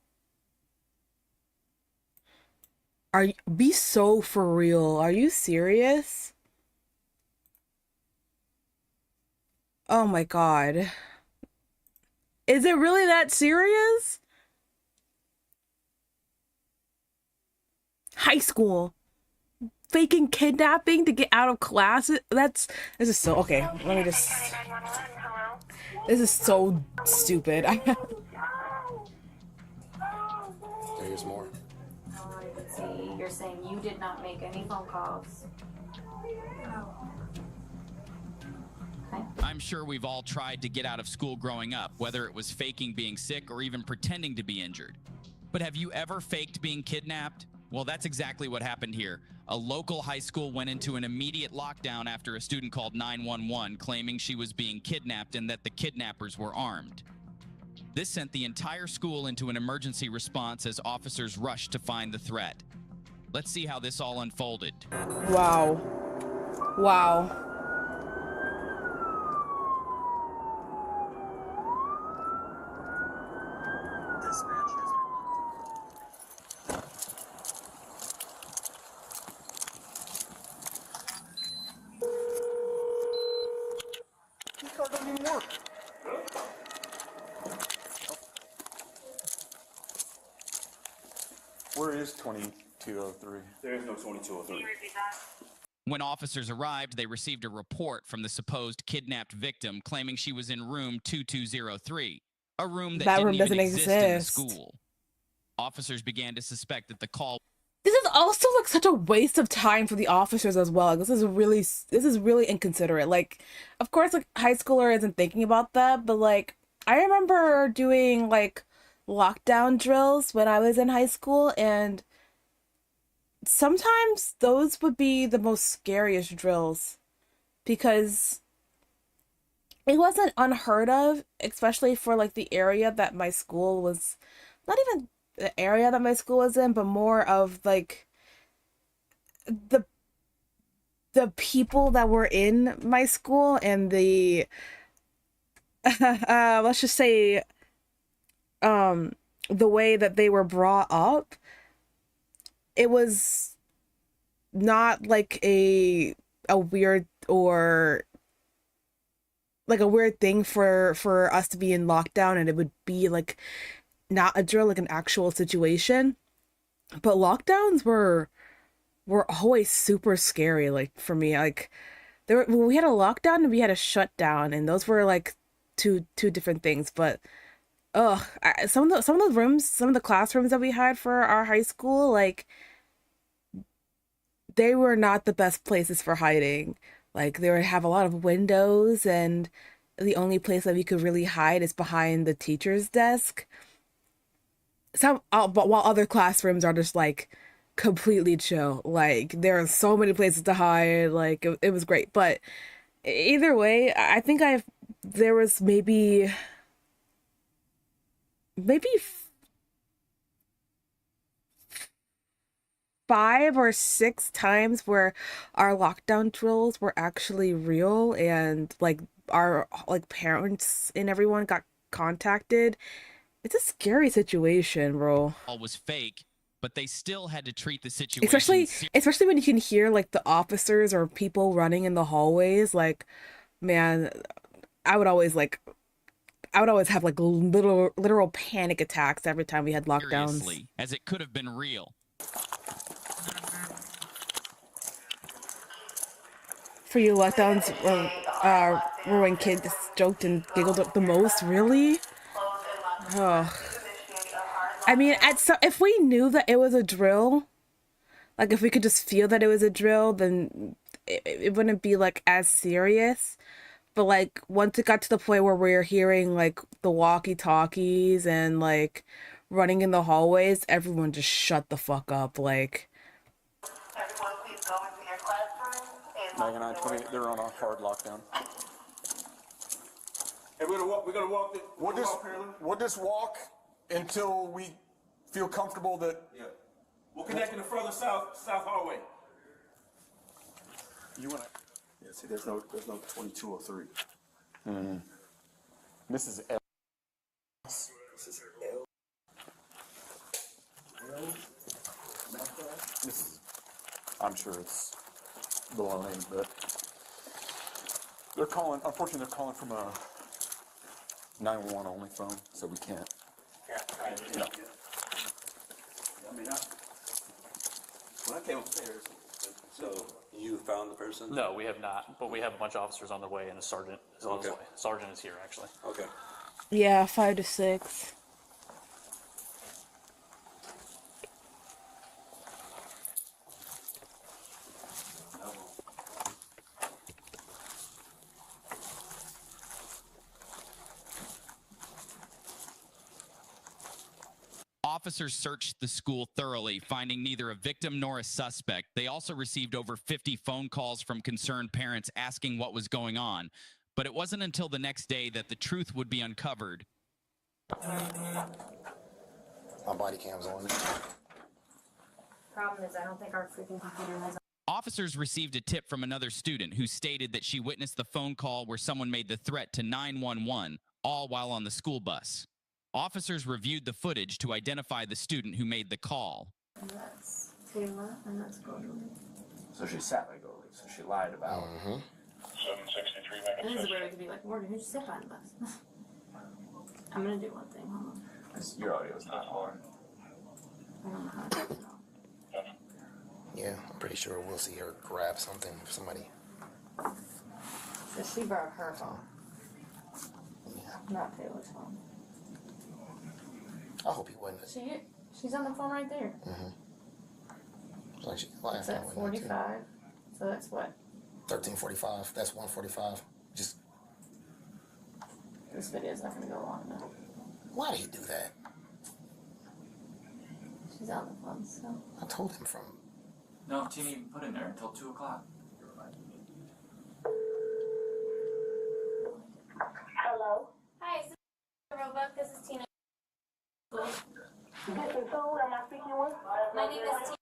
Be so for real. Are you serious? Oh my god. Is it really that serious? High school. Faking kidnapping to get out of class? This is so... Okay, let me just... This is so stupid. There's more. Let's see, you're saying you did not make any phone calls. I'm sure we've all tried to get out of school growing up, whether it was faking being sick or even pretending to be injured. But have you ever faked being kidnapped? Well, that's exactly what happened here. A local high school went into an immediate lockdown after a student called 911 claiming she was being kidnapped and that the kidnappers were armed. This sent the entire school into an emergency response as officers rushed to find the threat. Let's see how this all unfolded. Wow. Wow. Where is 2203? There is no 2203. When officers arrived, they received a report from the supposed kidnapped victim claiming she was in room 2203, a room that didn't even exist in the school. Officers began to suspect that the call... This is also like such a waste of time for the officers as well. This is really inconsiderate. Like, of course, like high schooler isn't thinking about that, but like I remember doing like lockdown drills when I was in high school, and sometimes those would be the most scariest drills because it wasn't unheard of, especially for like the area that my school was, not even the area that my school was in, but more of like the people that were in my school and the let's just say the way that they were brought up. It was not like a weird or like a weird thing for us to be in lockdown, and it would be like not a drill, like an actual situation. But lockdowns were always super scary. Like for me, like we had a lockdown and we had a shutdown, and those were like two different things. But some of the rooms, some of the classrooms that we had for our high school, like they were not the best places for hiding. Like they would have a lot of windows, and the only place that we could really hide is behind the teacher's desk. But while other classrooms are just like completely chill. Like there are so many places to hide. Like it was great. But either way, I think there was maybe 5 or 6 times where our lockdown drills were actually real, and like our like parents and everyone got contacted. It's a scary situation, bro. All was fake, but they still had to treat the situation Especially when you can hear like the officers or people running in the hallways. Like, man, I would always have like literal panic attacks every time we had lockdowns. seriously, as it could have been real. For you, lockdowns were when kids joked and giggled the most. Really? Oh. I mean, if we knew that it was a drill, like if we could just feel that it was a drill, then it wouldn't be like as serious. But like once it got to the point where we're hearing like the walkie-talkies and like running in the hallways, everyone just shut the fuck up. Like, everyone please go into your classroom and lock the doors. They're on a hard lockdown. Hey, we're gonna walk. We'll just walk until we feel comfortable that. Yeah. We'll connect in the further south hallway. You wanna? Yeah. See, there's no 2203. Mm-hmm. This is L. This is L. This is. I'm sure it's the line, but they're calling. Unfortunately, they're calling from a 911 only phone, so we can't. Yeah. I mean, when I came upstairs, so you found the person? No, we have not, but we have a bunch of officers on their way, and a sergeant is on his way. Sergeant is here, actually. Okay. yeah, 5 to 6. Officers searched the school thoroughly, finding neither a victim nor a suspect. They also received over 50 phone calls from concerned parents asking what was going on. But it wasn't until the next day that the truth would be uncovered. My Bodycam's on. Problem is, I don't think our freaking computer has. Officers received a tip from another student who stated that she witnessed the phone call where someone made the threat to 911, all while on the school bus. Officers reviewed the footage to identify the student who made the call. And that's Taylor, and that's Goldie. So she sat by Goldie, so she lied about. 763 And this is where we could be like, Morgan, who'd you sit by the bus? I'm gonna do one thing, hold on. Your audio is not hard. I don't know how to do it. Yeah, I'm pretty sure we'll see her grab something from somebody. So she brought her phone. Yeah. Not Taylor's phone. I hope he wasn't. She's on the phone right there. Mm-hmm. Like It's at 45. So that's what? 13:45. That's 1:45. Just. This video's not going to go long enough. Why did he do that? She's on the phone, so. I told him from. No, Tina even put in there until 2 o'clock. Hello? Hi, is this Roebuck? This is Tina. This is who am I speaking with? My name is Tina.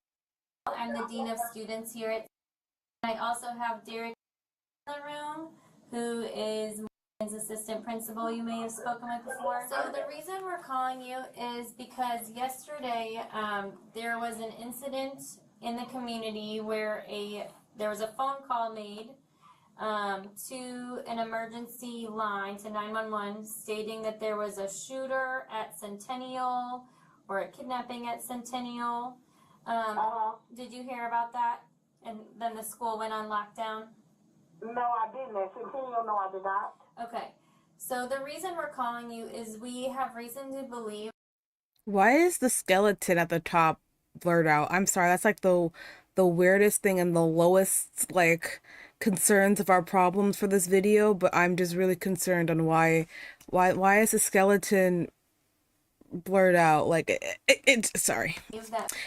I'm the Dean of Students here at. I also have Derek in the room, who is his assistant principal you may have spoken with before. So the reason we're calling you is because yesterday there was an incident in the community where there was a phone call made to an emergency line to 911 stating that there was a shooter at Centennial or a kidnapping at Centennial. Did you hear about that? And then the school went on lockdown? No, I didn't. At Centennial, no, I did not. Okay. So the reason we're calling you is we have reason to believe. Why is the skeleton at the top blurred out? I'm sorry, that's like the weirdest thing and the lowest like concerns of our problems for this video, but I'm just really concerned on why is the skeleton blurred out? Like sorry.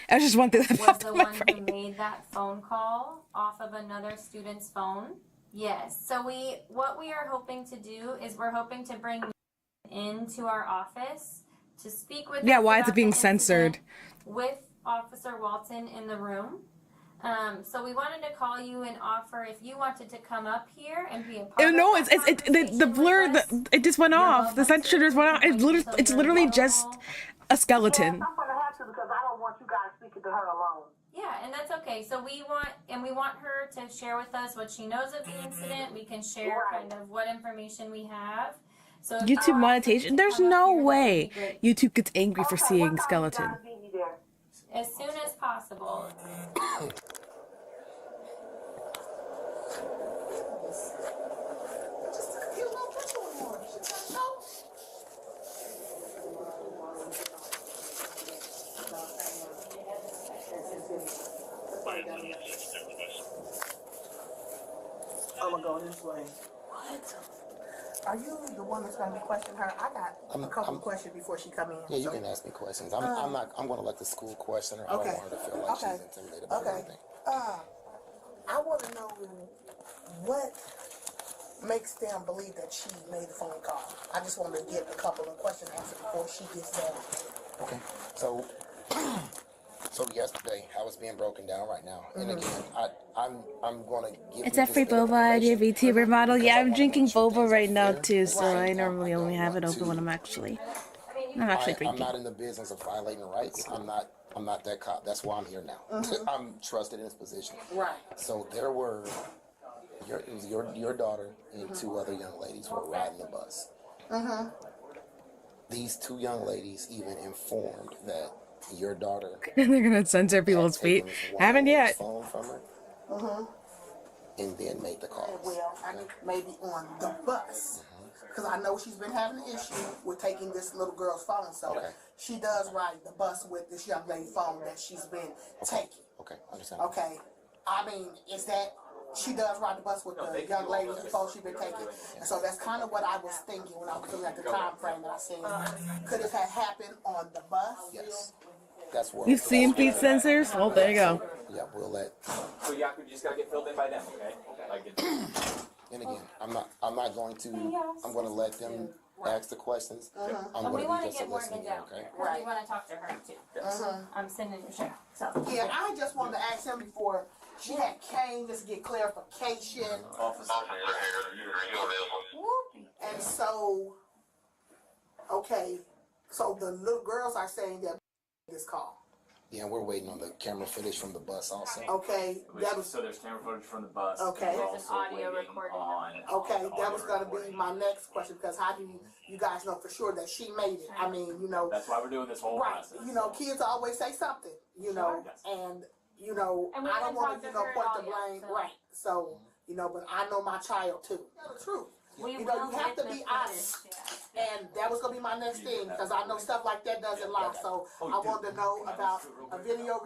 I just want that Was the one who made that phone call off of another student's phone? Yes. So what we are hoping to do is we're hoping to bring into our office to speak with. Yeah, us why is it about being the censored? incident with Officer Walton in the room. So we wanted to call you and offer if you wanted to come up here and be a part of No, that the blur, it just went off. The censor just went off. It's literally just a skeleton. Yes, I'm going to have to because I don't want you guys speaking to her alone. Yeah, and that's okay. So we want her to share with us what she knows of the incident. We can share kind of what information we have. So if YouTube monetization? There's no way YouTube gets angry for seeing skeleton. as soon as possible. I'm gonna go this way. What? Are you the one that's gonna be questioning her? I got a couple questions before she come in. Yeah, you can ask me questions. I'm going to let the school question her. I don't want her to feel like she's intimidated by anything. I want to know what makes them believe that she made the phone call. I just want to get a couple of questions answered before she gets there. Okay, so yesterday I was being broken down right now, and again I'm going to give. It's a free boba idea VTuber model. Yeah, I'm drinking boba right now too, so I normally only have it open when I'm actually drinking. I'm not in the business of violating rights. I'm not that cop. That's why I'm here now. I'm trusted in this position. Right. So there were your daughter and two other young ladies were riding the bus. These two young ladies even informed that your daughter. They're gonna censor people's feet. Haven't yet. Phone from her. And then made the call. Well, I think maybe on the bus. Because I know she's been having an issue with taking this little girl's phone. So she does ride the bus with this young lady's phone that she's been taking. Okay, understand. Okay. I mean, is that she does ride the bus with the young lady's phone she's been taking? And so that's kind of what I was thinking when I was looking at the time frame that I said. Could it have happened on the bus? Yes. That's what You've seen feet censors? Well, there you go. Yeah, we'll let. So you just gotta get filled in by them, okay? And again, I'm not going to. I'm going to let them ask the questions. I'm And we going want to to be just a get Morgan listening ear, down. okay? Because we want to talk to her too. I'm sending your share. So Yeah, I just wanted to ask him before she had came just to get clarification. And so, okay, so the little girls are saying that this call. Yeah, we're waiting on the camera footage from the bus also. Okay, that was so there's camera footage from the bus. Okay. We're There's also audio waiting recording. on. okay. That was gonna be my next question because how do you guys know for sure that she made it? I mean, That's why we're doing this whole right? process. Kids always say something, and you know, And we I don't haven't want talked to, to you know, her point at the all blame, yet, so- right? So, you know, but I know my child too. The truth. We You know, will you have get to the be honest. footage, And that was gonna be my next thing, because I know stuff like that doesn't lie. So I wanted to know about a video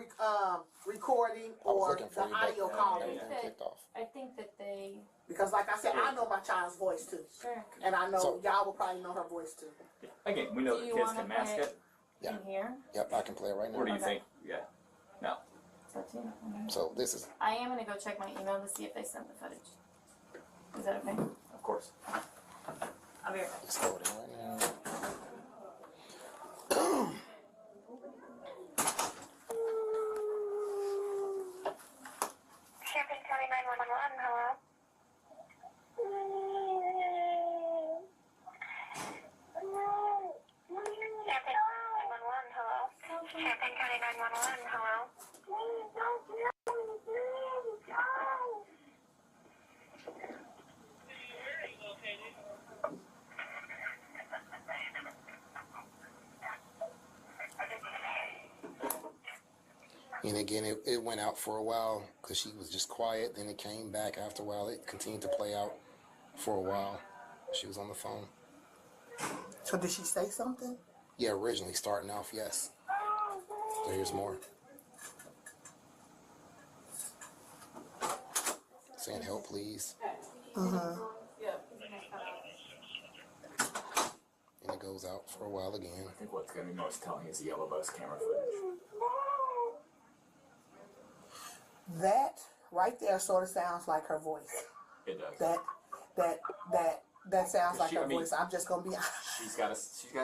recording or looking for the you, but audio calling. everything kicked off. I think that they... Because like I said, I know my child's voice too. Sure. And I know So- y'all will probably know her voice too. Again, we know Do that you kids wanna can mask play it. Yeah. in here? Yep, I can play it right now. Or do you think? Yeah. No. So, too. So this is I am going to go check my email to see if they sent the footage. Is that okay? Of course. I'll be right back. it's loading right now. Champaign County 911, hello? Champaign 911, hello? Champaign County 911, hello? And again, it went out for a while because she was just quiet. Then it came back after a while. It continued to play out for a while. She was on the phone. So did she say something? Yeah, originally starting off, yes. So here's more. Saying help, please. Mm-hmm. And it goes out for a while again. I think what's going to be most telling is the yellow bus camera footage. That right there sort of sounds like her voice. It does. That sounds like She- her I mean, voice. I'm just gonna be honest. She's got a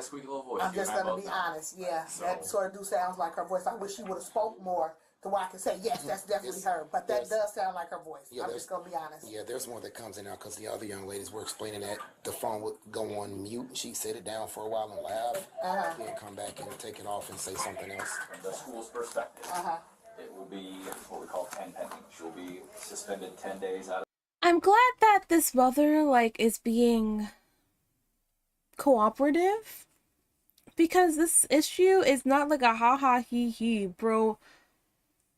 squeaky little voice. I'm You just and I gonna both be know. honest. Yeah, So- that sort of do sounds like her voice. I wish she would have spoke more to where I can say yes, that's definitely Yes. her. But that Yes. does sound like her voice. Yeah, I'm there's- just gonna be honest. Yeah, there's more that comes in now because the other young ladies were explaining that the phone would go on mute. She'd sit it down for a while and laugh, then come back and take it off and say something else. From the school's perspective, it will be what we call 10 pending. She'll be suspended 10 days out of I'm glad that this mother like is being cooperative, because this issue is not like a ha ha he he, bro.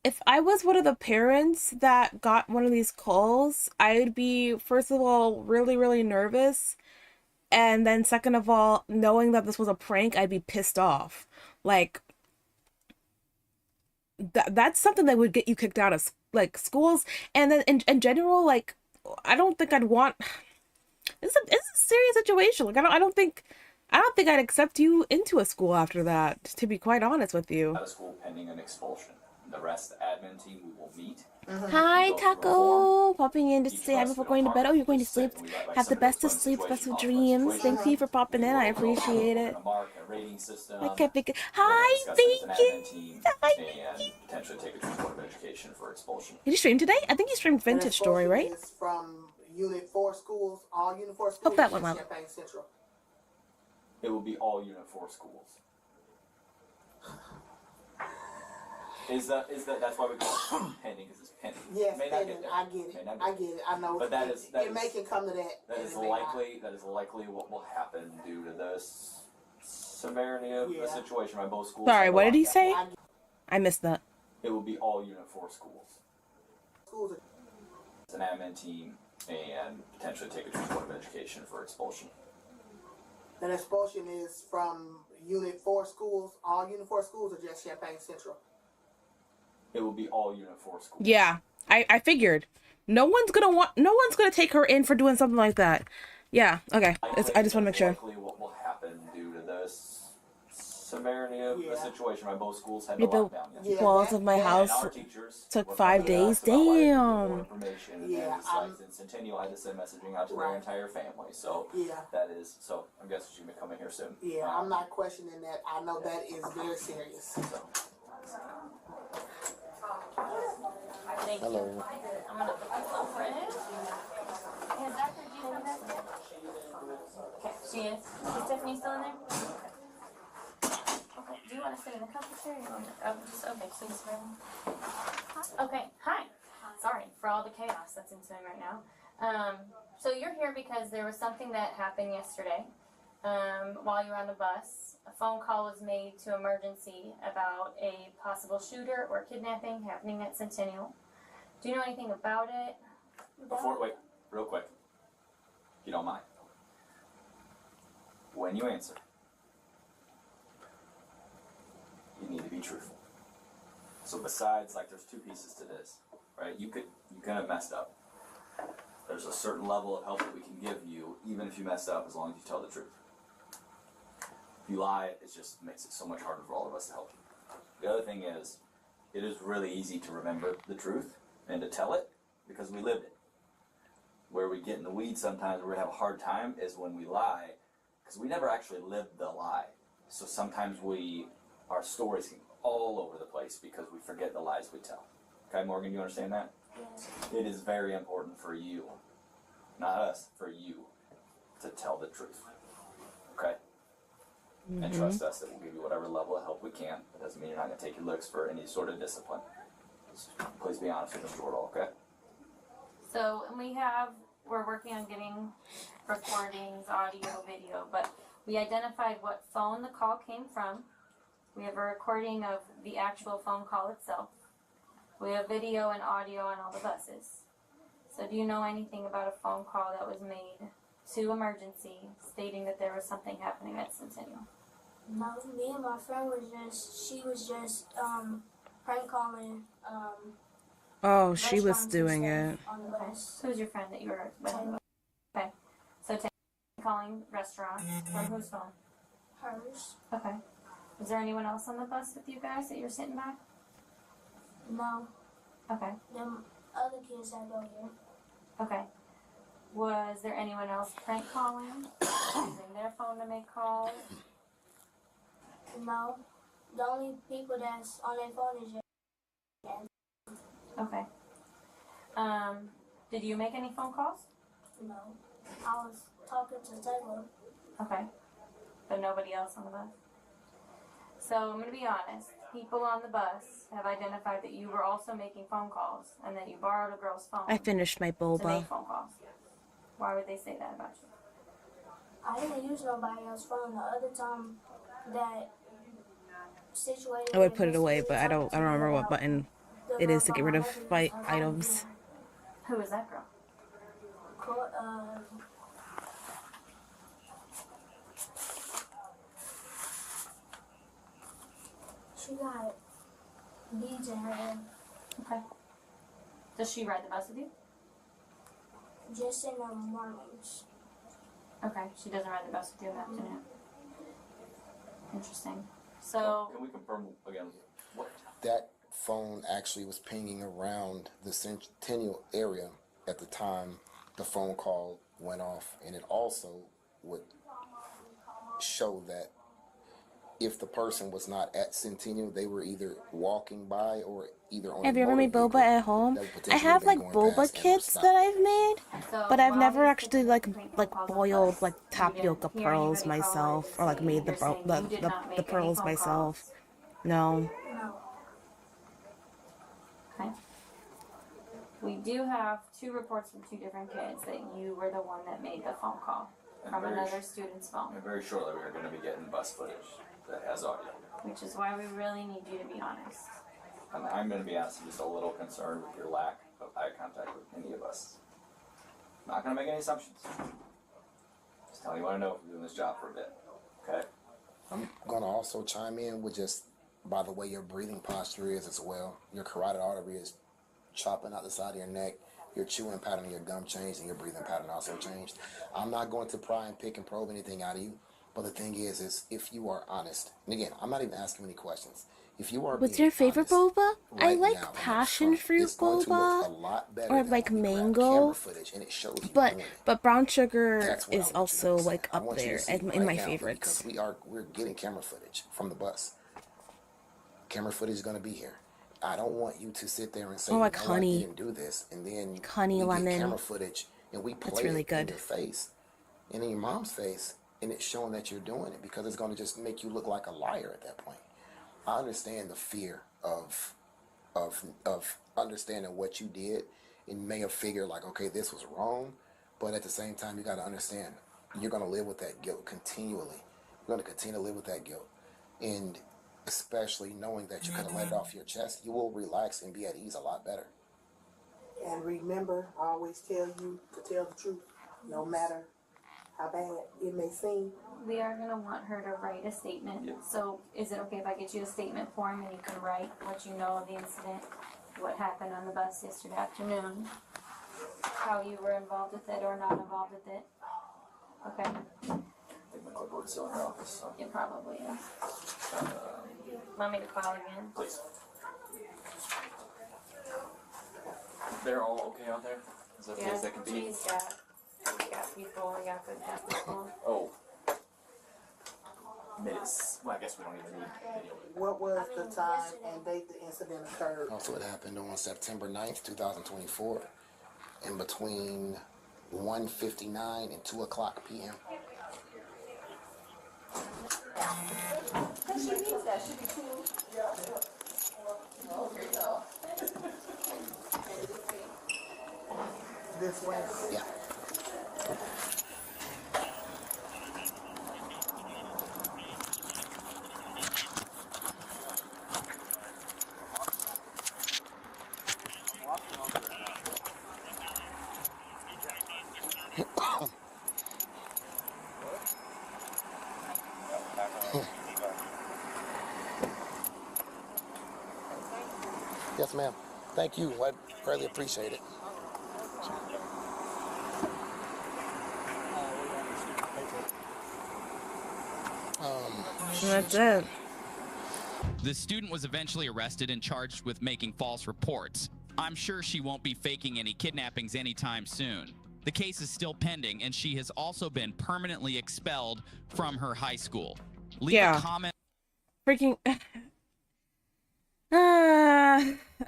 If I was one of the parents that got one of these calls, I'd be, first of all, really, really nervous. And then second of all, knowing that this was a prank, I'd be pissed off. Like, that's something that would get you kicked out of, like, schools. And then in general, like, I don't think I'd want... It's a serious situation. Like, I don't think I'd accept you into a school after that, to be quite honest with you. out of school pending an expulsion. The rest admin team we will meet. Hi, Taco! Popping in to say hi before going to bed. Oh, you're going to sleep. Have the best of sleep, best of dreams. Thank you for popping in. I appreciate it. A rating system. Okay, hi, Bacon! Hi, and potentially take it to the Board of Education for expulsion. Did you stream today? I think you streamed And Vintage Story, right? it's from Unit 4 schools, all Unit 4 schools. Hope that in went well. Champaign Central. It will be all Unit 4 schools. That's why we call it pending, because it's pending. Yes, May not pending. get there. I get it. May not I get it. I know. But that it may can come to that. That and is it may not. likely what will happen due to the severity of the situation. By both schools. Sorry, have what did he lockdown. say? I missed that. It will be all Unit 4 schools. Schools are It's an admin team and potentially take it to the Board of Education for expulsion. An expulsion is from Unit 4 schools, all Unit 4 schools, or just Champaign Central? It will be all Unit 4 schools. Yeah, I figured. No one's gonna take her in for doing something like that. Yeah, okay. I just want to make sure. Likely what will happen due to the severity of the situation. By both schools had Yeah, to the lock down. walls of my house took 5 days. Damn. Information, and then it's like Centennial had to send messaging out to their entire family. So that is so. I'm guessing she's gonna come in here soon. Yeah, I'm not questioning that. I know that is very serious. Thank you. Hello. I'm gonna put this over it. Has Dr. Julie back there? Okay, she is. Is Tiffany still in there? Okay, do you want to sit in the cafeteria? Okay, please, ma'am. Okay, hi. Sorry for all the chaos that's ensuing right now. So you're here because there was something that happened yesterday. while you were on the bus, a phone call was made to emergency about a possible shooter or kidnapping happening at Centennial. Do you know anything about it? Wait, real quick, if you don't mind. When you answer, you need to be truthful. So besides, like, there's two pieces to this, right? You could have messed up. There's a certain level of help that we can give you, even if you messed up, as long as you tell the truth. If you lie, it just makes it so much harder for all of us to help you. The other thing is, it is really easy to remember the truth and to tell it because we lived it. Where we get in the weeds sometimes, where we have a hard time, is when we lie, because we never actually lived the lie. So sometimes our stories can go all over the place because we forget the lies we tell. Okay, Morgan, you understand that? Yes. It is very important for you, not us, for you, to tell the truth. Okay? And trust us that we'll give you whatever level of help we can. It doesn't mean you're not going to take your looks for any sort of discipline. Just please be honest with Mr. Wardle, okay? So, and we're working on getting recordings, audio, video, but we identified what phone the call came from. We have a recording of the actual phone call itself. We have video and audio on all the buses. So do you know anything about a phone call that was made to emergency stating that there was something happening at Centennial? No, me and my friend she was just prank calling. Oh, she was doing it. On the bus. Who's your friend that you were with? Okay. So calling restaurant from whose phone? Hers. Okay. Was there anyone else on the bus with you guys that you're sitting by? No. Okay. Them other kids that go here. Okay. Was there anyone else prank calling? Using their phone to make calls? No. The only people that's on their phone is your. Okay. Did you make any phone calls? No. I was talking to Taylor. Okay. But nobody else on the bus? So I'm going to be honest. People on the bus have identified that you were also making phone calls and that you borrowed a girl's phone. I finished my To boba. make phone calls. Why would they say that about you? I didn't use nobody else's phone. The other time that situated. I would put it away, but I don't remember what button it is to get rid of my items. Who is that girl? She got beads in her hair. Okay. Does she ride the bus with you? Just in the mornings. Okay. She doesn't ride the bus with you in the afternoon. Interesting. So can we confirm again what that phone actually was pinging around the Centennial area at the time the phone call went off, and it also would show that if the person was not at Centennial, they were either walking by or either on. Have you ever made boba at home? I have like boba kits that I've made, but I've never actually like boiled like tapioca pearls myself or like made the pearls myself. No. okay. We do have 2 reports from 2 different kids that you were the one that made the phone call from another student's phone. And very shortly we are going to be getting bus footage that has audio. Which is why we really need you to be honest. And I'm going to be honest, I'm just a little concerned with your lack of eye contact with any of us. I'm not going to make any assumptions. Just telling you what I know from doing this job for a bit. Okay? I'm going to also chime in with just, by the way your breathing posture is as well. Your carotid artery is chopping out the side of your neck. Your chewing pattern, your gum changed, and your breathing pattern also changed. I'm not going to pry and pick and probe anything out of you. But the thing is if you are honest, and again, I'm not even asking any questions. If you are What's your favorite boba? I like passion fruit boba or like mango. But brown sugar is also like up there in my favorites. Because we're getting camera footage from the bus. Camera footage is going to be here. I don't want you to sit there and say, like no, honey. I didn't do this, and then honey we lemon. get camera footage and we play really it good. in your face and in your mom's face, and it's showing that you're doing it because it's going to just make you look like a liar at that point. I understand the fear of understanding what you did and may have figured like, okay, this was wrong, but at the same time, you got to understand you're going to live with that guilt continually. You're going to continue to live with that guilt. And especially knowing that you could have let it off your chest, you will relax and be at ease a lot better. And remember, I always tell you to tell the truth, no matter how bad it may seem. We are going to want her to write a statement. So is it okay if I get you a statement form and you can write what you know of the incident, what happened on the bus yesterday afternoon, how you were involved with it or not involved with it? Okay. I think my clipboard's still in her office. So. It probably is. Want me to call again? Please. They're all okay out there? As okay as they can be? She's got people, I got good people. Oh. Minutes. Well, I guess we don't even need video. What was the time and date the incident occurred? Also, it happened on September 9th, 2024, in between 1:59 and 2 o'clock p.m. She needs that. Should be cool. This way? Yeah. Yes, ma'am. Thank you. I greatly appreciate it. That's it. The student was eventually arrested and charged with making false reports. I'm sure she won't be faking any kidnappings anytime soon. The case is still pending, and she has also been permanently expelled from her high school. Leave a comment. Freaking.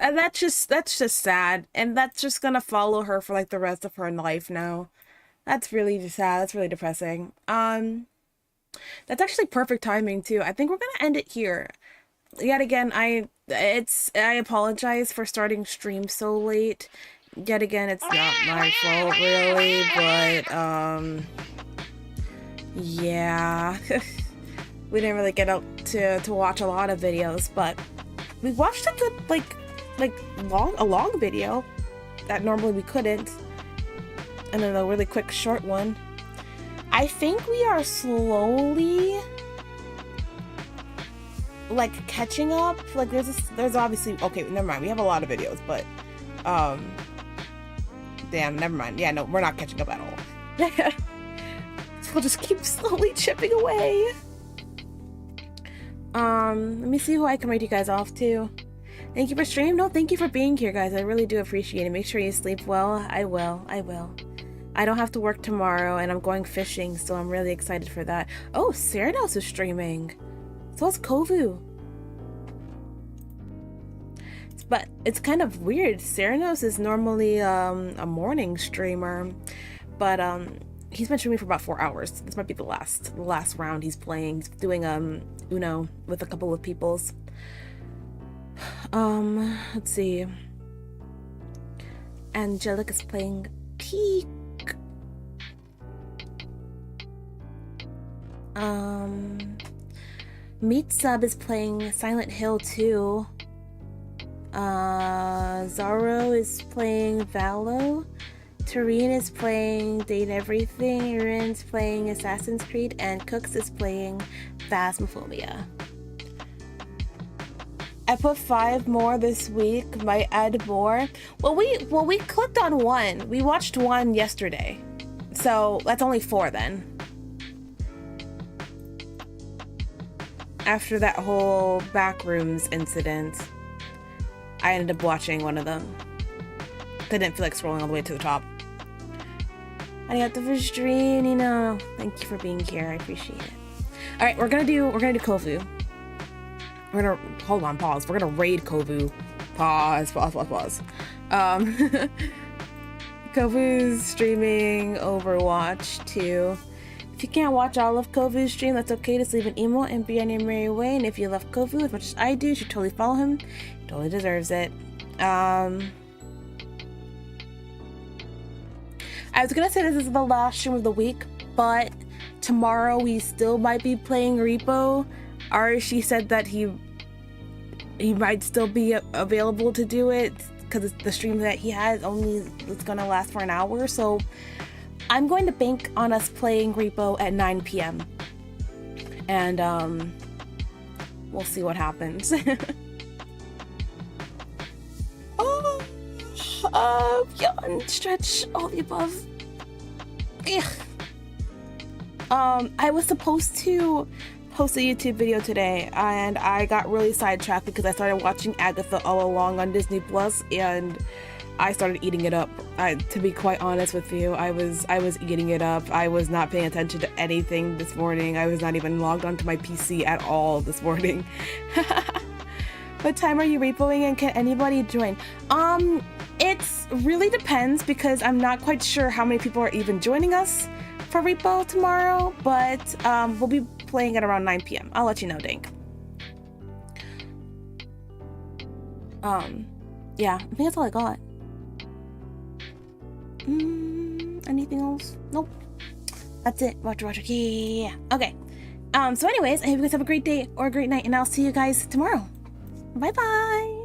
And that's just sad, and that's just gonna follow her for like the rest of her life now. That's really sad. That's really depressing. That's actually perfect timing too. I think we're gonna end it here. Yet again, I apologize for starting stream so late. Yet again, it's not my fault really, but yeah. We didn't really get out to watch a lot of videos, but we watched a good a long video that normally we couldn't, and then a really quick short one. I think we are slowly like catching up. Like there's obviously, okay, never mind, we have a lot of videos, but damn, never mind. Yeah, no, we're not catching up at all. So we'll just keep slowly chipping away. Let me see who I can write you guys off to. Thank you for streaming. No, thank you for being here, guys. I really do appreciate it. Make sure you sleep well. I will. I don't have to work tomorrow, and I'm going fishing, so I'm really excited for that. Oh, Ceranos is streaming. So is Kovu. But it's kind of weird. Ceranos is normally a morning streamer, but he's been streaming for about 4 hours. This might be the last round he's playing. He's doing Uno with a couple of peoples. Let's see. Angelica's playing Peak. Meat Sub is playing Silent Hill 2. Zaro is playing Valo. Tareen is playing Date Everything. Erin's playing Assassin's Creed, and Cooks is playing Phasmophobia. I put 5 more this week. Might add more. Well, we clicked on 1. We watched 1 yesterday, so that's only 4 then. After that whole Backrooms incident, I ended up watching one of them. I didn't feel like scrolling all the way to the top. Arigato for stream, Nino. Thank you for being here. I appreciate it. All right, we're gonna do Kovu. We're gonna hold on, pause. We're gonna raid Kovu. Pause. Kovu's streaming Overwatch 2. If you can't watch all of Kovu's stream, that's okay. Just leave an email and be on your merry way. And if you love Kovu as much as I do, you should totally follow him. He totally deserves it. I was gonna say this is the last stream of the week, but tomorrow we still might be playing Repo. She said that he might still be available to do it because the stream that he has it's gonna last for an hour. So I'm going to bank on us playing Repo at 9 p.m. and we'll see what happens. Yawn, stretch, all the above. Ugh. I was supposed to post a YouTube video today, and I got really sidetracked because I started watching Agatha All Along on Disney Plus, and I started eating it up. To be quite honest with you, I was eating it up. I was not paying attention to anything this morning. I was not even logged onto my PC at all this morning. What time are you repoing, and can anybody join? It really depends because I'm not quite sure how many people are even joining us for Repo tomorrow, but we'll be playing at around 9 p.m. I'll let you know, Dink. Yeah, I think that's all I got. Anything else? Nope. That's it. Roger. Yeah. Okay. So anyways, I hope you guys have a great day or a great night, and I'll see you guys tomorrow. Bye-bye.